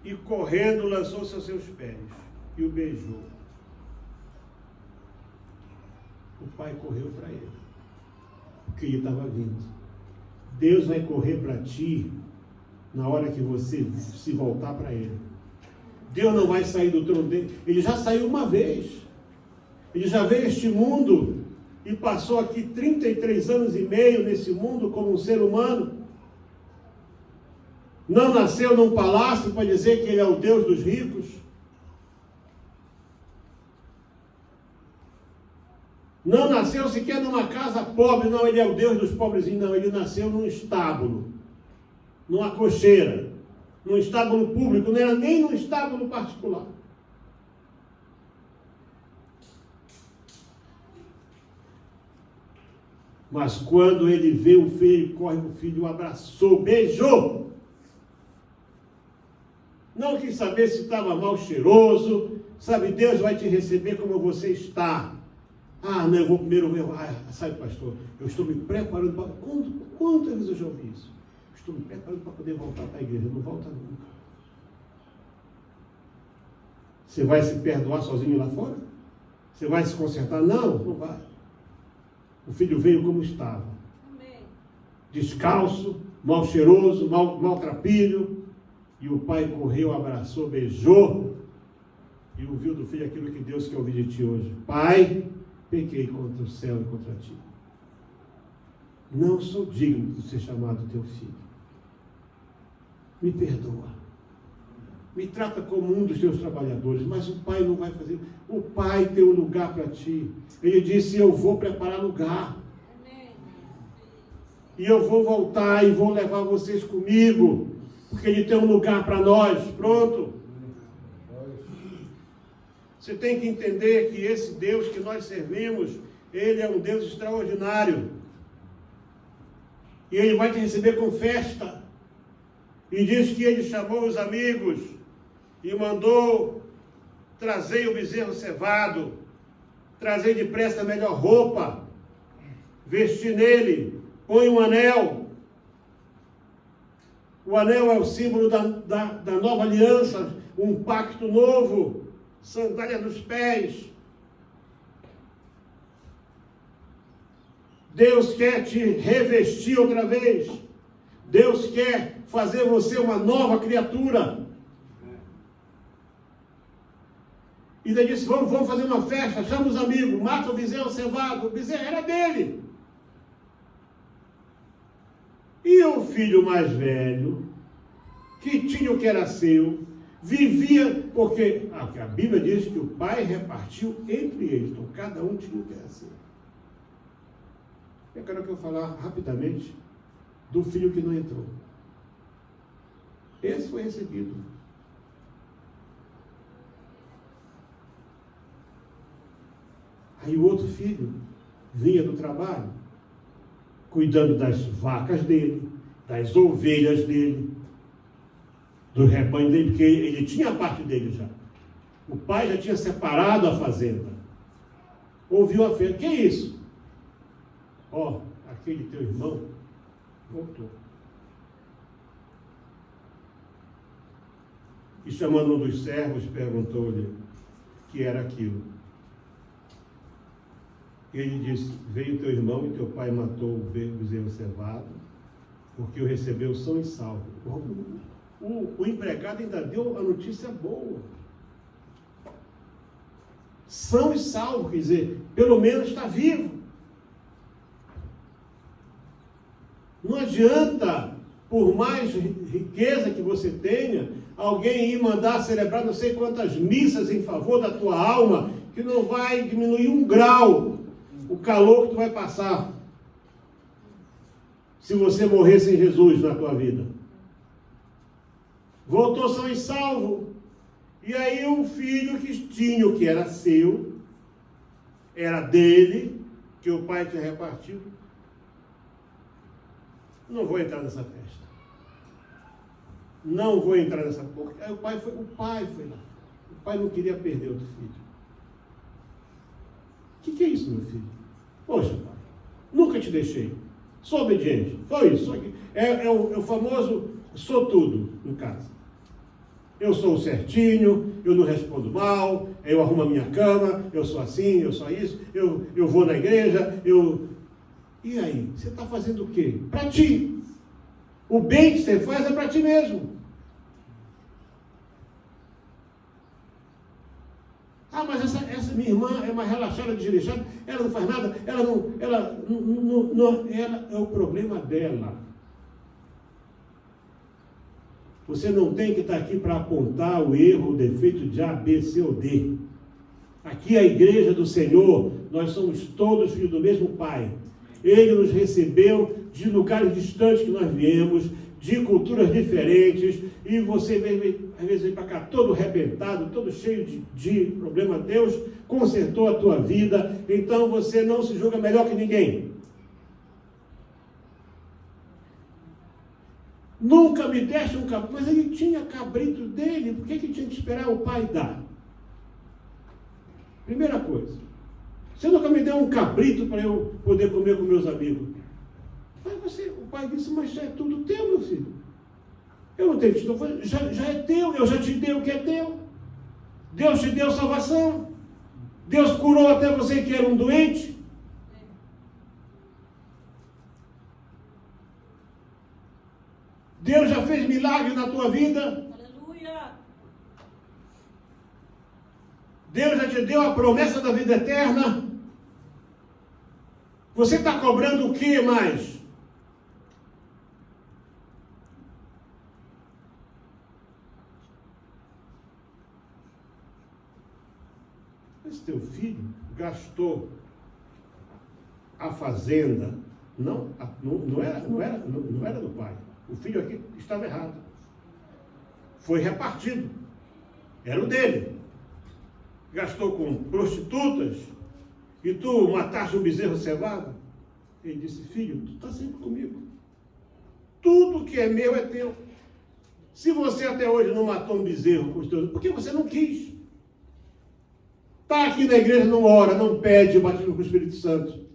e correndo lançou-se aos seus pés e o beijou. O pai correu para ele, porque ele estava vindo. Deus vai correr para ti na hora que você se voltar para ele. Deus não vai sair do trono dele. Ele já saiu uma vez. Ele já veio a este mundo e passou aqui 33 anos e meio nesse mundo como um ser humano. Não nasceu num palácio para dizer que ele é o Deus dos ricos. Não nasceu sequer numa casa pobre, não, ele é o Deus dos pobrezinhos, não. Ele nasceu num estábulo, numa cocheira, num estábulo público, não era nem num estábulo particular. Mas quando ele vê o filho, corre o filho, o abraçou, beijou. Não quis saber se estava mal cheiroso, sabe, Deus vai te receber como você está. Ah, não, eu vou primeiro ver. Sabe, pastor, eu estou me preparando para... Quantas vezes eu já ouvi isso? Estou me preparando para poder voltar para a igreja. Não volta nunca. Você vai se perdoar sozinho lá fora? Você vai se consertar? Não, não vai. O filho veio como estava. Amém. Descalço, mal cheiroso, maltrapilho. E o pai correu, abraçou, beijou. E ouviu do filho aquilo que Deus quer ouvir de ti hoje. Pai, pequei contra o céu e contra ti. Não sou digno de ser chamado teu filho. Me perdoa. Me trata como um dos teus trabalhadores, mas o Pai não vai fazer. O Pai tem um lugar para ti. Ele disse, eu vou preparar lugar. E eu vou voltar e vou levar vocês comigo, porque Ele tem um lugar para nós. Pronto. Você tem que entender que esse Deus que nós servimos, Ele é um Deus extraordinário. E Ele vai te receber com festa. E diz que Ele chamou os amigos e mandou trazer o bezerro cevado, trazer depressa a melhor roupa, vestir nele, põe um anel. O anel é o símbolo da nova aliança, um pacto novo, sandália nos pés. Deus quer te revestir outra vez. Deus quer fazer você uma nova criatura. E ele disse, vamos fazer uma festa, chama os amigos, mata o bezerro cevado. O bezerro era dele. E o filho mais velho, que tinha o que era seu, vivia, porque a Bíblia diz que o pai repartiu entre eles, então cada um tinha o que era seu. Eu quero que eu falar rapidamente do filho que não entrou. Esse foi recebido. Aí o outro filho vinha do trabalho, cuidando das vacas dele, das ovelhas dele, do rebanho dele, porque ele tinha a parte dele já. O pai já tinha separado a fazenda. Ouviu a festa. Que é isso? Ó, aquele teu irmão voltou. E chamando um dos servos, perguntou-lhe o que era aquilo. Ele disse, veio teu irmão e teu pai matou o bezerro cevado, porque o recebeu são e salvo. O empregado ainda deu a notícia boa. São e salvo, quer dizer, pelo menos está vivo. Não adianta, por mais riqueza que você tenha, alguém ir mandar celebrar não sei quantas missas em favor da tua alma, que não vai diminuir 1 grau o calor que tu vai passar se você morrer sem Jesus na tua vida. Voltou são e salvo. E aí o filho que tinha o que era seu, era dele, que o pai tinha repartido. Não vou entrar nessa festa. Não vou entrar nessa porca. Aí o pai foi lá. O pai não queria perder outro filho. O que é isso, meu filho? Poxa, pai, nunca te deixei. Sou obediente. Foi isso. É o famoso sou tudo em casa. Eu sou certinho, eu não respondo mal, eu arrumo a minha cama, eu sou assim, eu sou isso, eu vou na igreja, E aí? Você está fazendo o quê? Para ti. O bem que você faz é para ti mesmo. Ah, mas essa minha irmã é uma relaxada, desleixada, ela não faz nada, ela é o problema dela. Você não tem que estar aqui para apontar o erro, o defeito de A, B, C ou D. Aqui é a igreja do Senhor, nós somos todos filhos do mesmo Pai. Ele nos recebeu de lugares distantes que nós viemos, de culturas diferentes, e você às vezes vem para cá todo arrebentado, todo cheio de problema. Deus consertou a tua vida, então você não se julga melhor que ninguém. Nunca me deste um cabrito, mas ele tinha cabrito dele, por que tinha que esperar o pai dar? Primeira coisa, você nunca me deu um cabrito para eu poder comer com meus amigos. Mas o pai disse, mas já é tudo teu, meu filho. Eu não tenho que te dar, já é teu, eu já te dei o que é teu. Deus te deu salvação. Deus curou até você que era um doente. Deus já fez milagre na tua vida.
Aleluia.
Deus já te deu a promessa da vida eterna. Você está cobrando o que mais? Esse teu filho gastou a fazenda, não era do pai. O filho aqui estava errado. Foi repartido. Era o dele. Gastou com prostitutas e tu mataste um bezerro cevado? Ele disse, filho, tu está sempre comigo. Tudo que é meu é teu. Se você até hoje não matou um bezerro com os teus, porque você não quis. Está aqui na igreja, não ora, não pede o batismo com o Espírito Santo.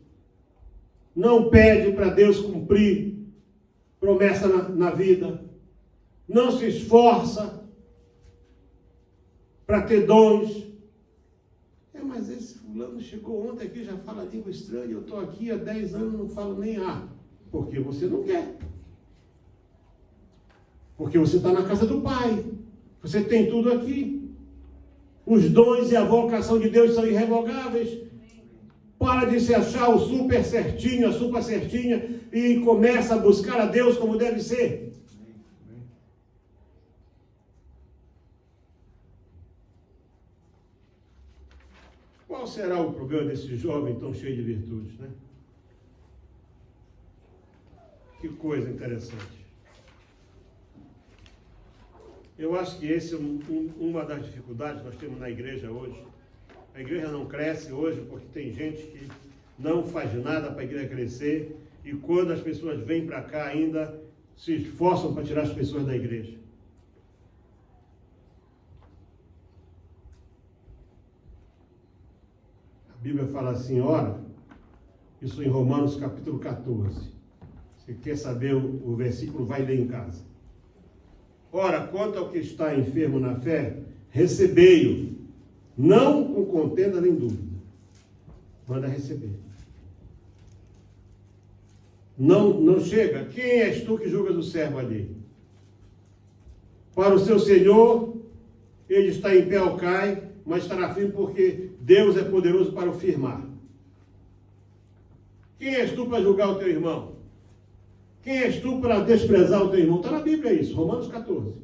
Não pede para Deus cumprir promessa na vida. Não se esforça para ter dons. Mas esse fulano chegou ontem aqui, já fala língua estranha, eu estou aqui há 10 anos, não falo nem A. Porque você não quer. Porque você está na casa do Pai. Você tem tudo aqui. Os dons e a vocação de Deus são irrevogáveis. Para de se achar o super certinho, a super certinha, e começa a buscar a Deus como deve ser. Qual será o problema desse jovem tão cheio de virtudes, né? Que coisa interessante. Eu acho que esse é uma das dificuldades que nós temos na igreja hoje. A igreja não cresce hoje porque tem gente que não faz nada para a igreja crescer e quando as pessoas vêm para cá ainda se esforçam para tirar as pessoas da igreja. A Bíblia fala assim, ora, isso em Romanos capítulo 14. Se quer saber o versículo, vai ler em casa. Ora, quanto ao que está enfermo na fé, recebei-o, não com contenda nem dúvida. Manda receber. Não chega. Quem és tu que julgas o servo ali? Para o seu Senhor, ele está em pé ou cai, mas estará firme porque Deus é poderoso para o firmar. Quem és tu para julgar o teu irmão? Quem és tu para desprezar o teu irmão? Está na Bíblia isso, Romanos 14.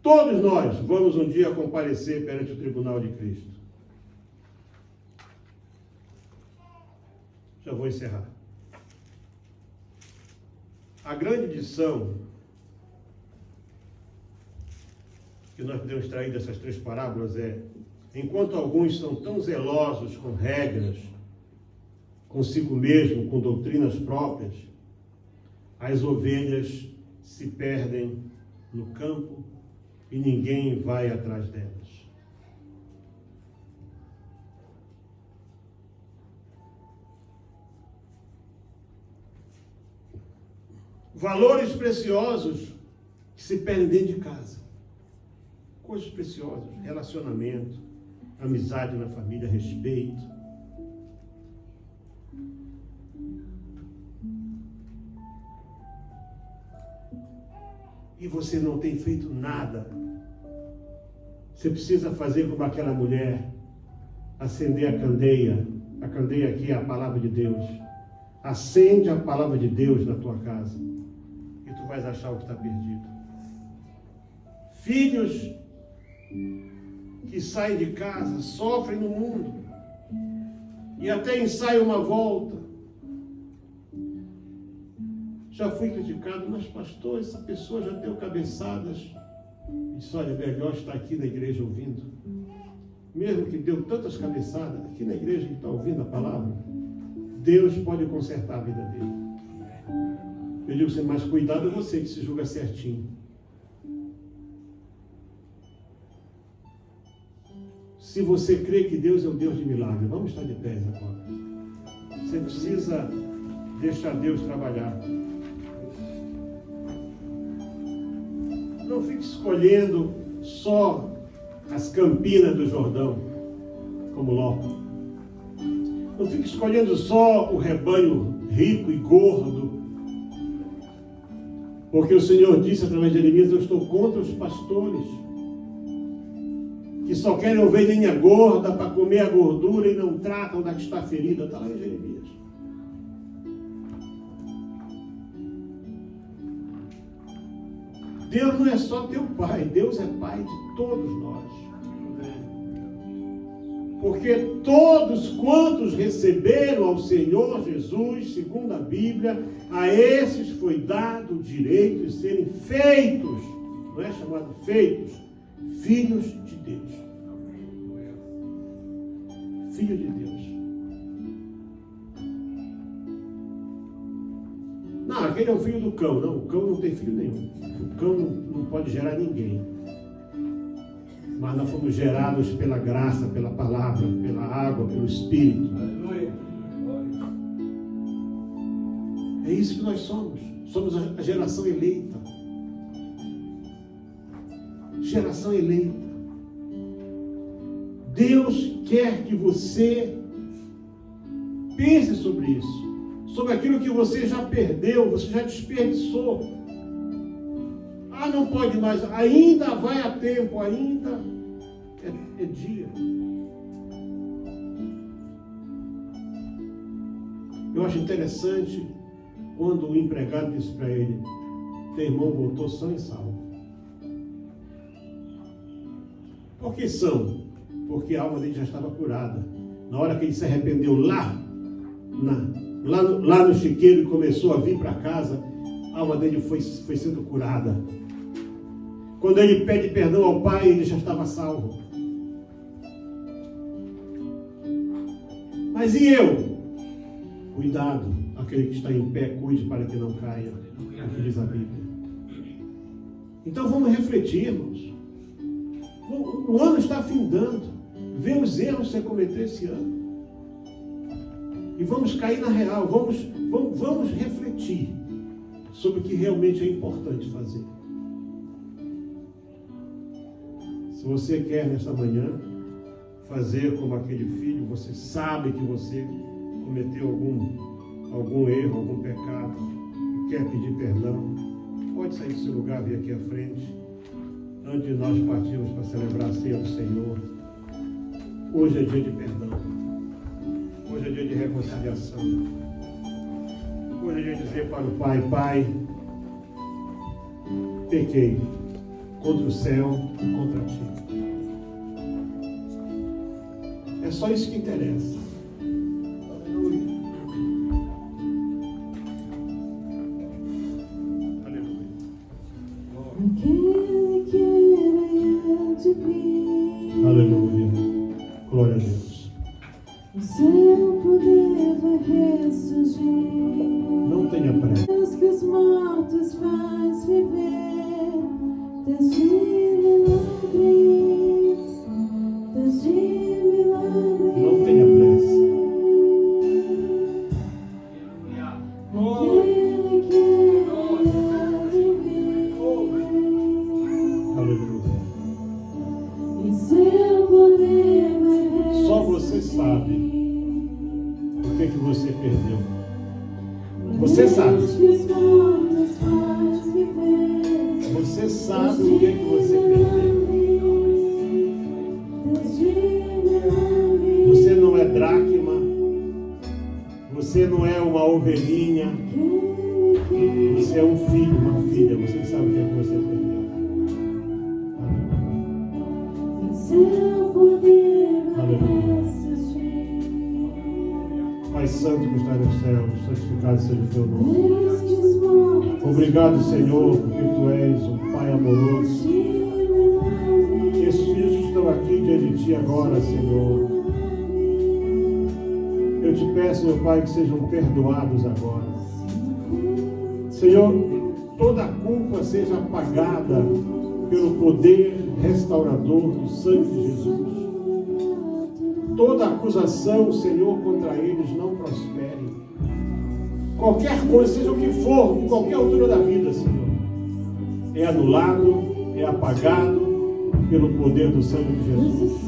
Todos nós vamos um dia comparecer perante o tribunal de Cristo. Já vou encerrar. A grande lição que nós podemos extrair dessas 3 parábolas é: enquanto alguns são tão zelosos com regras, consigo mesmo, com doutrinas próprias, as ovelhas se perdem no campo e ninguém vai atrás delas. Valores preciosos que se perdem dentro de casa. Coisas preciosas, relacionamento, amizade na família, respeito. E você não tem feito nada. Você precisa fazer como aquela mulher, acender a candeia. A candeia aqui é a palavra de Deus. Acende a palavra de Deus na tua casa e tu vais achar o que está perdido. Filhos que saem de casa, sofrem no mundo e até ensaiam uma volta. Já fui criticado, mas pastor, essa pessoa já deu cabeçadas. E disse, olha, melhor estar aqui na igreja ouvindo. Mesmo que deu tantas cabeçadas, aqui na igreja que está ouvindo a palavra, Deus pode consertar a vida dele. Eu digo, mas cuidado você que se julga certinho. Se você crê que Deus é o Deus de milagre, vamos estar de pé agora. Você precisa deixar Deus trabalhar. Não fique escolhendo só as campinas do Jordão, como Ló. Não fique escolhendo só o rebanho rico e gordo. Porque o Senhor disse através de Jeremias, eu estou contra os pastores. que só querem ovelhinha gorda para comer a gordura e não tratam da que está ferida. Está lá em Jeremias. Deus não é só teu pai, Deus é pai de todos nós. Porque todos quantos receberam ao Senhor Jesus, segundo a Bíblia, a esses foi dado o direito de serem feitos, não é chamado feitos, filhos de Deus. Filho de Deus. Não, aquele é o filho do cão. Não, o cão não tem filho nenhum. O cão não pode gerar ninguém. Mas nós fomos gerados pela graça, pela palavra, pela água, pelo Espírito. Aleluia. É isso que nós somos. Somos a geração eleita. Geração eleita. Deus quer que você pense sobre isso. Sobre aquilo que você já perdeu, você já desperdiçou. Ah, não pode mais. Ainda vai a tempo, ainda é dia. Eu acho interessante quando o empregado disse para ele: teu irmão voltou são e salvo. Por que são? Porque a alma dele já estava curada. Na hora que ele se arrependeu lá no chiqueiro e começou a vir para casa, a alma dele foi sendo curada. Quando ele pede perdão ao pai, ele já estava salvo. Mas e eu? Cuidado, aquele que está em pé, cuide para que não caia, é o que diz a Bíblia. Então vamos refletir, irmãos. O ano está findando. Vê os erros que você cometeu esse ano. E vamos cair na real, vamos refletir sobre o que realmente é importante fazer. Se você quer nesta manhã fazer como aquele filho, você sabe que você cometeu algum erro, algum pecado, e quer pedir perdão, pode sair do seu lugar, vir aqui à frente, antes de nós partirmos para celebrar a ceia do Senhor. Hoje é dia de perdão. Hoje é dia de reconciliação. Hoje é dia de dizer para o Pai: Pai, pequei contra o céu e contra ti. É só isso que interessa. Aleluia. Aleluia. Aleluia. Glória a Deus.
O seu poder vai ressurgir.
Não tenha pressa.
Deus que os mortos faz viver. Deus de milagres. Deus de milagres.
Não tenha pressa.
Aquele que
Aleluia.
e seu poder vai ressurgir.
Só você sabe o que você perdeu. Você sabe. Você sabe o que você perdeu. Você não é dracma. Você não é uma ovelhinha. Você é um filho, uma filha. Você sabe o que você perdeu. Aleluia. Pai Santo que está no céu, santificado seja o teu nome. Obrigado, Senhor, porque tu és um Pai amoroso. E esses filhos que estão aqui diante de ti agora, Senhor, eu te peço, meu Pai, que sejam perdoados agora. Senhor, toda a culpa seja apagada pelo poder restaurador do sangue de Jesus. Toda acusação, Senhor, contra eles não prospere. Qualquer coisa, seja o que for, em qualquer altura da vida, Senhor, é anulado, é apagado pelo poder do sangue de Jesus.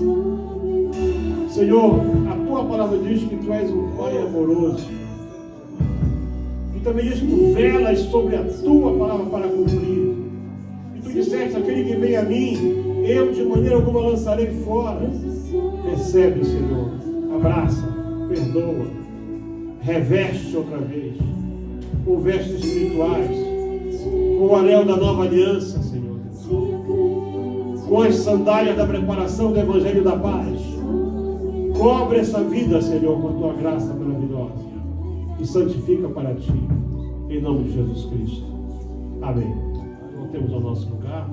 Senhor, a tua palavra diz que tu és um Pai amoroso. E também diz que tu velas sobre a tua palavra para cumprir. E tu disseste: aquele que vem a mim, eu de maneira alguma lançarei fora. Recebe, Senhor, abraça, perdoa, reveste outra vez, com vestes espirituais, com o anel da nova aliança, Senhor, com as sandálias da preparação do Evangelho da Paz. Cobre essa vida, Senhor, com a tua graça maravilhosa e santifica para ti, em nome de Jesus Cristo. Amém. Voltemos ao nosso lugar.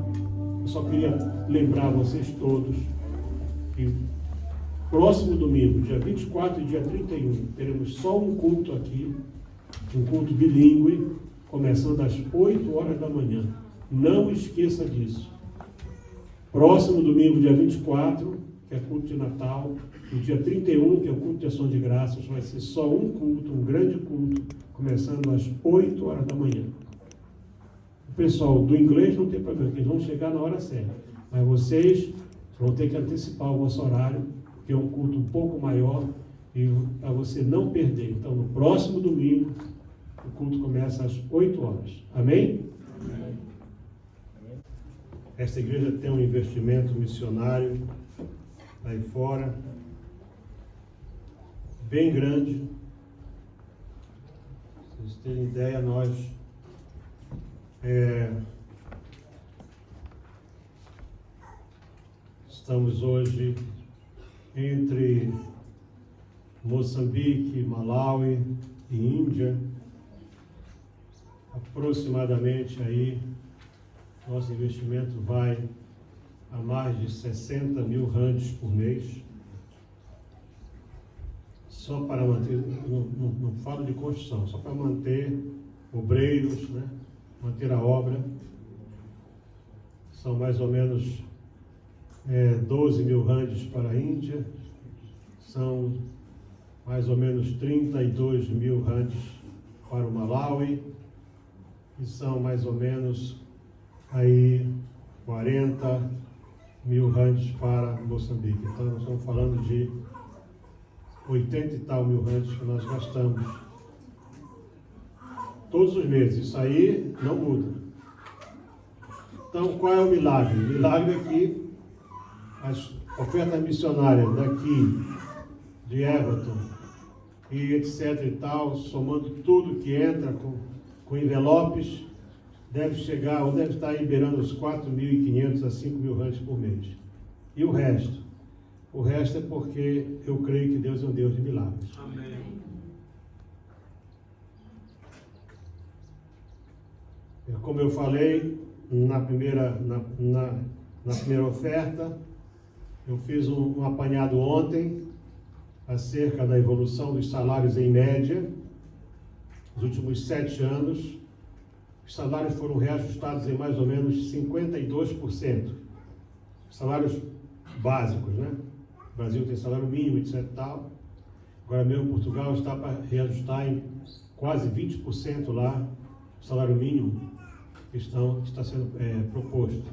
Eu só queria lembrar vocês todos que próximo domingo, dia 24 e dia 31, teremos só um culto aqui, um culto bilíngue, começando às 8 horas da manhã. Não esqueça disso. Próximo domingo, dia 24, que é culto de Natal, e dia 31, que é o culto de ação de graças, vai ser só um culto, um grande culto, começando às 8 horas da manhã. O pessoal do inglês não tem problema, eles vão chegar na hora certa. Mas vocês vão ter que antecipar o vosso horário, que é um culto um pouco maior, e para você não perder. Então, no próximo domingo, o culto começa às 8 horas. Amém? Amém. Esta igreja tem um investimento missionário aí fora, bem grande. Pra vocês terem ideia, nós estamos hoje entre Moçambique, Malawi e Índia, aproximadamente aí, nosso investimento vai a mais de 60 mil rands por mês, só para manter, não falo de construção, só para manter obreiros, né? Manter a obra. São mais ou menos 12 mil rands para a Índia, são mais ou menos 32 mil rands para o Malawi, e são mais ou menos aí 40 mil rands para Moçambique. Então nós estamos falando de 80 e tal mil rands que nós gastamos todos os meses. Isso aí não muda. Então qual é o milagre? O milagre é que as ofertas missionárias daqui, de Everton, e etc e tal, somando tudo que entra com envelopes, deve chegar, ou deve estar aí beirando os 4.500 a 5.000 rands por mês. E o resto? O resto é porque eu creio que Deus é um Deus de milagres. Amém. Como eu falei na primeira oferta, eu fiz um apanhado ontem acerca da evolução dos salários em média nos últimos 7 anos. Os salários foram reajustados em mais ou menos 52%. Salários básicos, né? O Brasil tem salário mínimo, etc e tal. Agora mesmo Portugal está para reajustar em quase 20% lá o salário mínimo que está sendo proposto.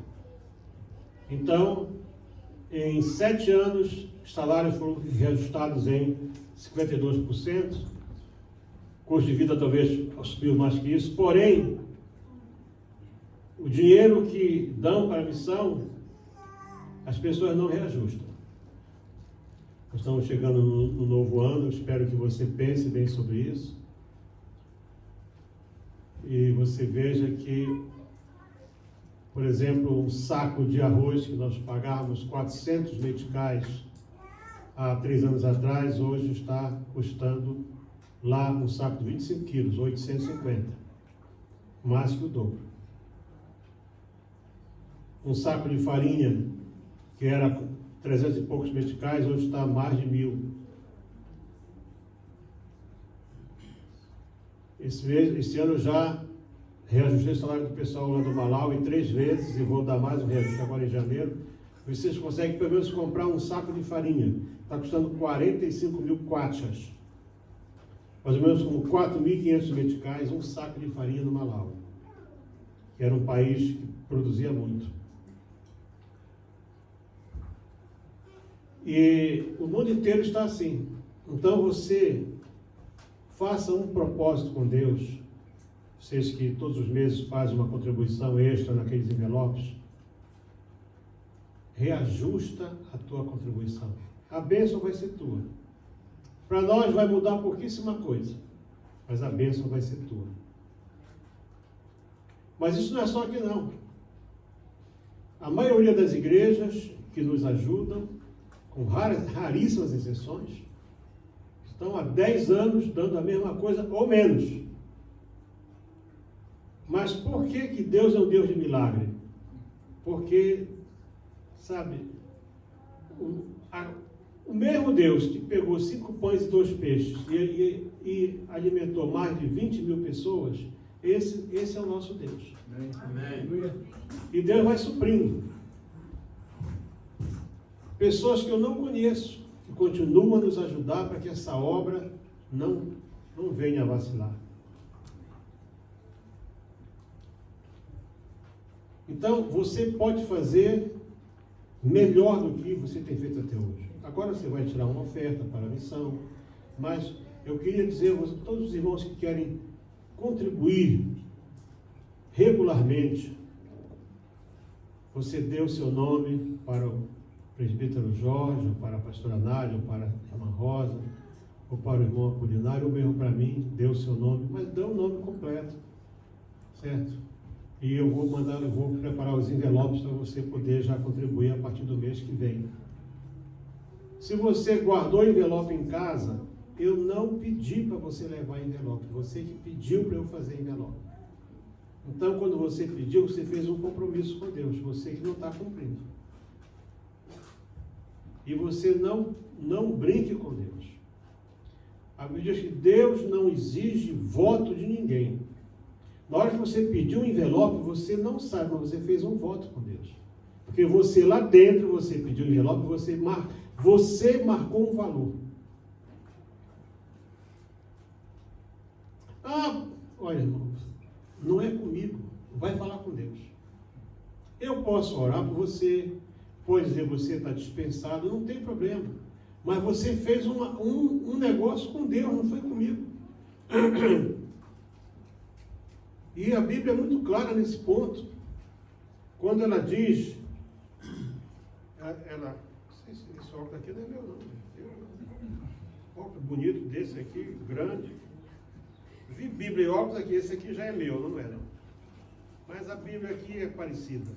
Então, em 7 anos, os salários foram reajustados em 52%. O custo de vida talvez subiu mais que isso. Porém, o dinheiro que dão para a missão, as pessoas não reajustam. Nós estamos chegando no novo ano, espero que você pense bem sobre isso. E você veja que, por exemplo, um saco de arroz que nós pagávamos 400 meticais há 3 anos atrás, hoje está custando lá um saco de 25 quilos, 850, mais que o dobro. Um saco de farinha, que era 300 e poucos meticais, hoje está mais de 1.000. Esse ano já reajustei o salário do pessoal lá do Malawi 3 vezes e vou dar mais um reajuste agora em janeiro. Vocês conseguem pelo menos comprar um saco de farinha. Está custando 45 mil kwachas. Mais ou menos como 4.500 meticais, um saco de farinha no Malawi, que era um país que produzia muito. E o mundo inteiro está assim. Então você faça um propósito com Deus. Vocês que todos os meses fazem uma contribuição extra naqueles envelopes, reajusta a tua contribuição. A bênção vai ser tua. Para nós vai mudar pouquíssima coisa, mas a bênção vai ser tua. Mas isso não é só aqui não. A maioria das igrejas que nos ajudam, com raríssimas exceções, estão há 10 anos dando a mesma coisa ou menos. Mas por que Deus é um Deus de milagre? Porque, sabe, o mesmo Deus que pegou 5 pães e 2 peixes e alimentou mais de 20 mil pessoas, esse é o nosso Deus.
Amém.
E Deus vai suprindo. Pessoas que eu não conheço, que continuam a nos ajudar para que essa obra não venha a vacilar. Então, você pode fazer melhor do que você tem feito até hoje. Agora você vai tirar uma oferta para a missão, mas eu queria dizer a todos os irmãos que querem contribuir regularmente, você dê o seu nome para o presbítero Jorge, ou para a pastora Nádia, ou para a irmã Rosa, ou para o irmão Apolinário, ou mesmo para mim, dê o seu nome, mas dê o nome completo, certo? E eu vou preparar os envelopes para você poder já contribuir a partir do mês que vem. Se você guardou envelope em casa, eu não pedi para você levar envelope, você que pediu para eu fazer envelope. Então, quando você pediu, você fez um compromisso com Deus, você que não está cumprindo. E você não brinque com Deus. A Bíblia diz que Deus não exige voto de ninguém. Na hora que você pediu um envelope, você não sabe, mas você fez um voto com Deus. Porque você lá dentro, você pediu um envelope, você marcou um valor. Ah, olha, irmãos, não é comigo, vai falar com Deus. Eu posso orar por você, pode dizer você está dispensado, não tem problema. Mas você fez um negócio com Deus, não foi comigo. E a Bíblia é muito clara nesse ponto. Quando ela diz, não sei se esse óculos aqui não é meu não. Óculos bonito desse aqui, grande. Vi Bíblia e óculos aqui, esse aqui já é meu, não é não. Mas a Bíblia aqui é parecida.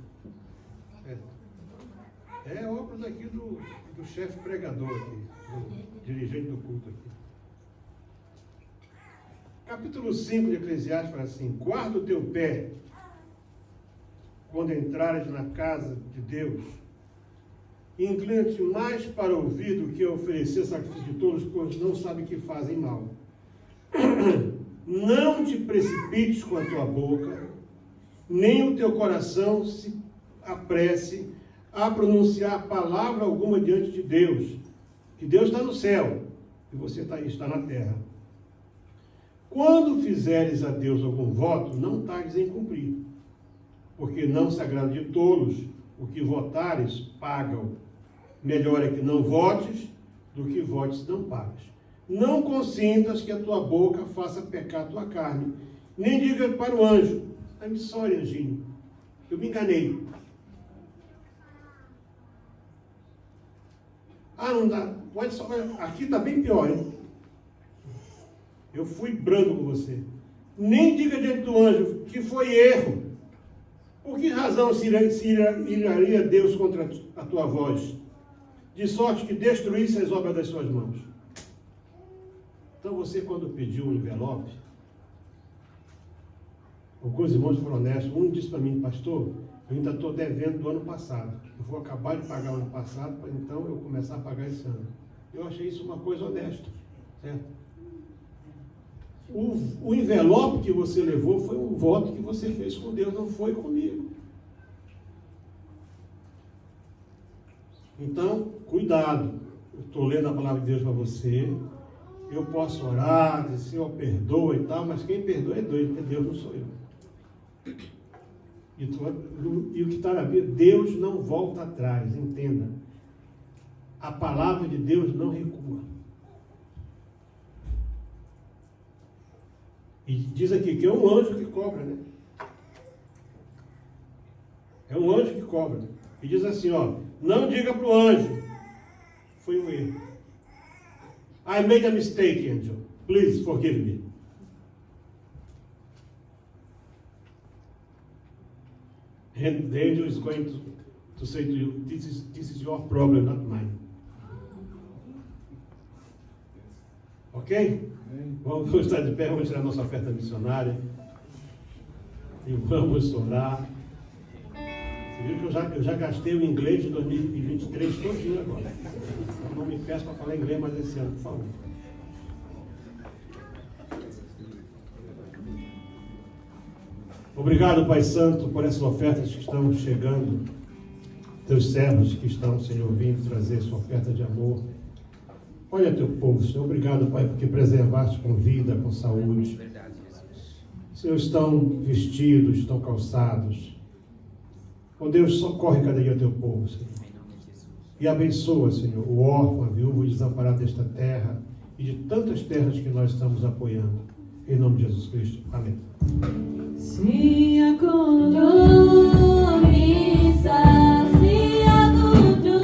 É óculos aqui do chefe pregador aqui, do dirigente do culto aqui. Capítulo 5 de Eclesiastes fala assim: guarda o teu pé quando entrares na casa de Deus, e inclina-te mais para ouvir do que oferecer sacrifício de todos, pois não sabem que fazem mal. Não te precipites com a tua boca, nem o teu coração se apresse a pronunciar palavra alguma diante de Deus, que Deus está no céu e você está na terra. Quando fizeres a Deus algum voto, não tardes em cumprir, porque não se agrada de tolos, o que votares, pagam. Melhor é que não votes, do que votes não pagues. Não consintas que a tua boca faça pecar a tua carne, nem diga para o anjo: I'm sorry, anjinho, eu me enganei. Ah, não dá, aqui está bem pior, hein? Eu fui brando com você. Nem diga diante do anjo que foi erro. Por que razão se iraria Deus contra a tua voz, de sorte que destruísse as obras das suas mãos? Então você, quando pediu um envelope, alguns irmãos foram honestos. Um disse para mim: pastor, eu ainda estou devendo do ano passado. Eu vou acabar de pagar o ano passado, para então eu começar a pagar esse ano. Eu achei isso uma coisa honesta, certo? O envelope que você levou foi um voto que você fez com Deus, não foi comigo. Então, cuidado. Eu estou lendo a palavra de Deus para você. Eu posso orar, dizer: Senhor, perdoa e tal, mas quem perdoa é Deus, não sou eu. E o que está na Bíblia, Deus não volta atrás, entenda. A palavra de Deus não recua. E diz aqui que é um anjo que cobra, né? É um anjo que cobra. E diz assim, ó: Não diga para o anjo. Foi um erro. I made a mistake, angel. Please forgive me. And the angel is going to say to you, this is your problem, not mine. Ok? Vamos estar de pé, vamos tirar nossa oferta missionária. E vamos orar. Você viu que eu já gastei o inglês de 2023 todinho agora. Então não me peço para falar inglês mais esse ano, por favor. Obrigado, Pai Santo, por essas ofertas que estão chegando. Teus servos que estão, Senhor, vindo trazer sua oferta de amor. Olha teu povo, Senhor. Obrigado, Pai, porque preservaste com vida, com saúde. Senhor, estão vestidos, estão calçados. Oh Deus, socorre cada dia teu povo, Senhor. E abençoa, Senhor, o órfão, a viúva, o desamparado desta terra e de tantas terras que nós estamos apoiando. Em nome de Jesus Cristo. Amém.
Sia condorisa, sia dudurisa,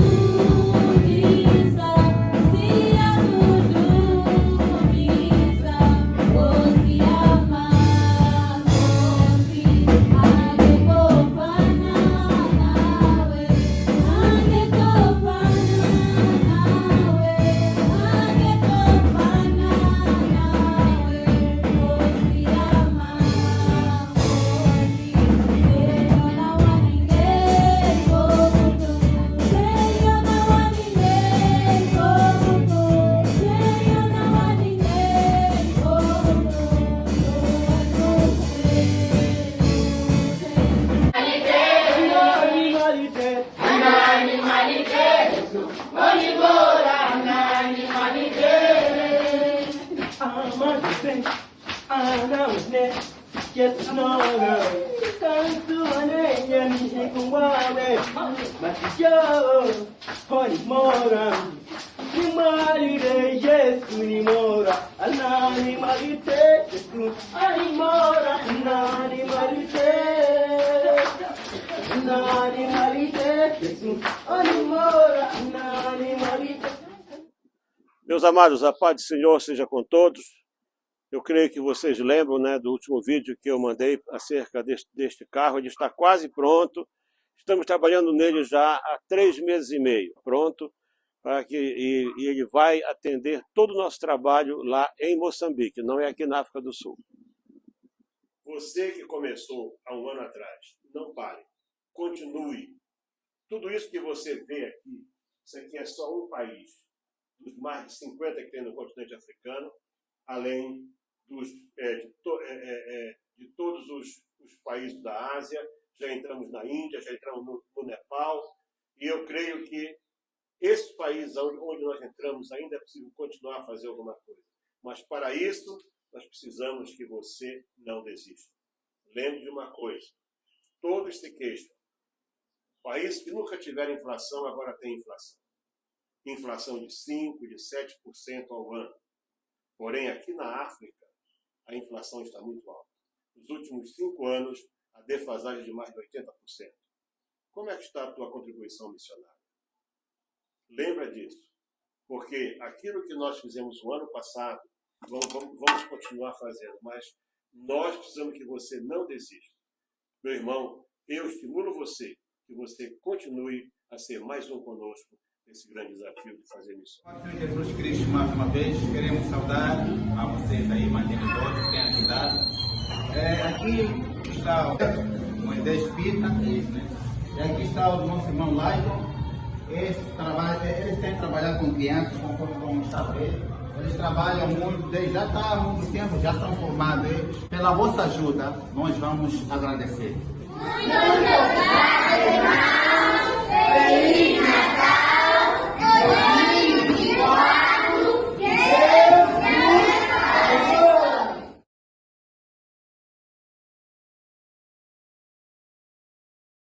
sia dudurisa, osi amakosi, agekofana nawe, agekofana nawe, agekofana nawe, osi
Meus amados, a paz do Senhor seja com todos. Eu creio que vocês lembram, né, do último vídeo que eu mandei acerca deste carro. Ele está quase pronto. Estamos trabalhando nele já há 3 meses e meio. Pronto, para que e ele vai atender todo o nosso trabalho lá em Moçambique, não é aqui na África do Sul. Você que começou há um ano atrás, não pare. Continue. Tudo isso que você vê aqui, isso aqui é só um país dos mais de 50 que tem no continente africano, além de todos os países da Ásia. Já entramos na Índia, já entramos no Nepal, e eu creio que esses países onde nós entramos ainda é possível continuar a fazer alguma coisa. Mas para isso, nós precisamos que você não desista. Lembre de uma coisa, todos se queixam. Países que nunca tiveram inflação, agora tem inflação. Inflação de 5%, de 7% ao ano. Porém, aqui na África, a inflação está muito alta. Nos últimos 5 anos, a defasagem é de mais de 80%. Como é que está a tua contribuição missionária? Lembra disso, porque aquilo que nós fizemos o ano passado, vamos continuar fazendo, mas nós precisamos que você não desista. Meu irmão, eu estimulo você, que você continue a ser mais um conosco nesse grande desafio de fazer missões.
Senhor Jesus Cristo, mais uma vez, queremos saudar a vocês aí, mantenedores, que têm ajudado. Aqui está o Moisés Pita, né? E aqui está o nosso irmão Laidon. Eles têm trabalhado com crianças, conforme vamos saber. Eles trabalham muito, já está há muito tempo, já estão formados. Pela vossa ajuda, nós vamos agradecer. Muito obrigado, irmão. Feliz Natal.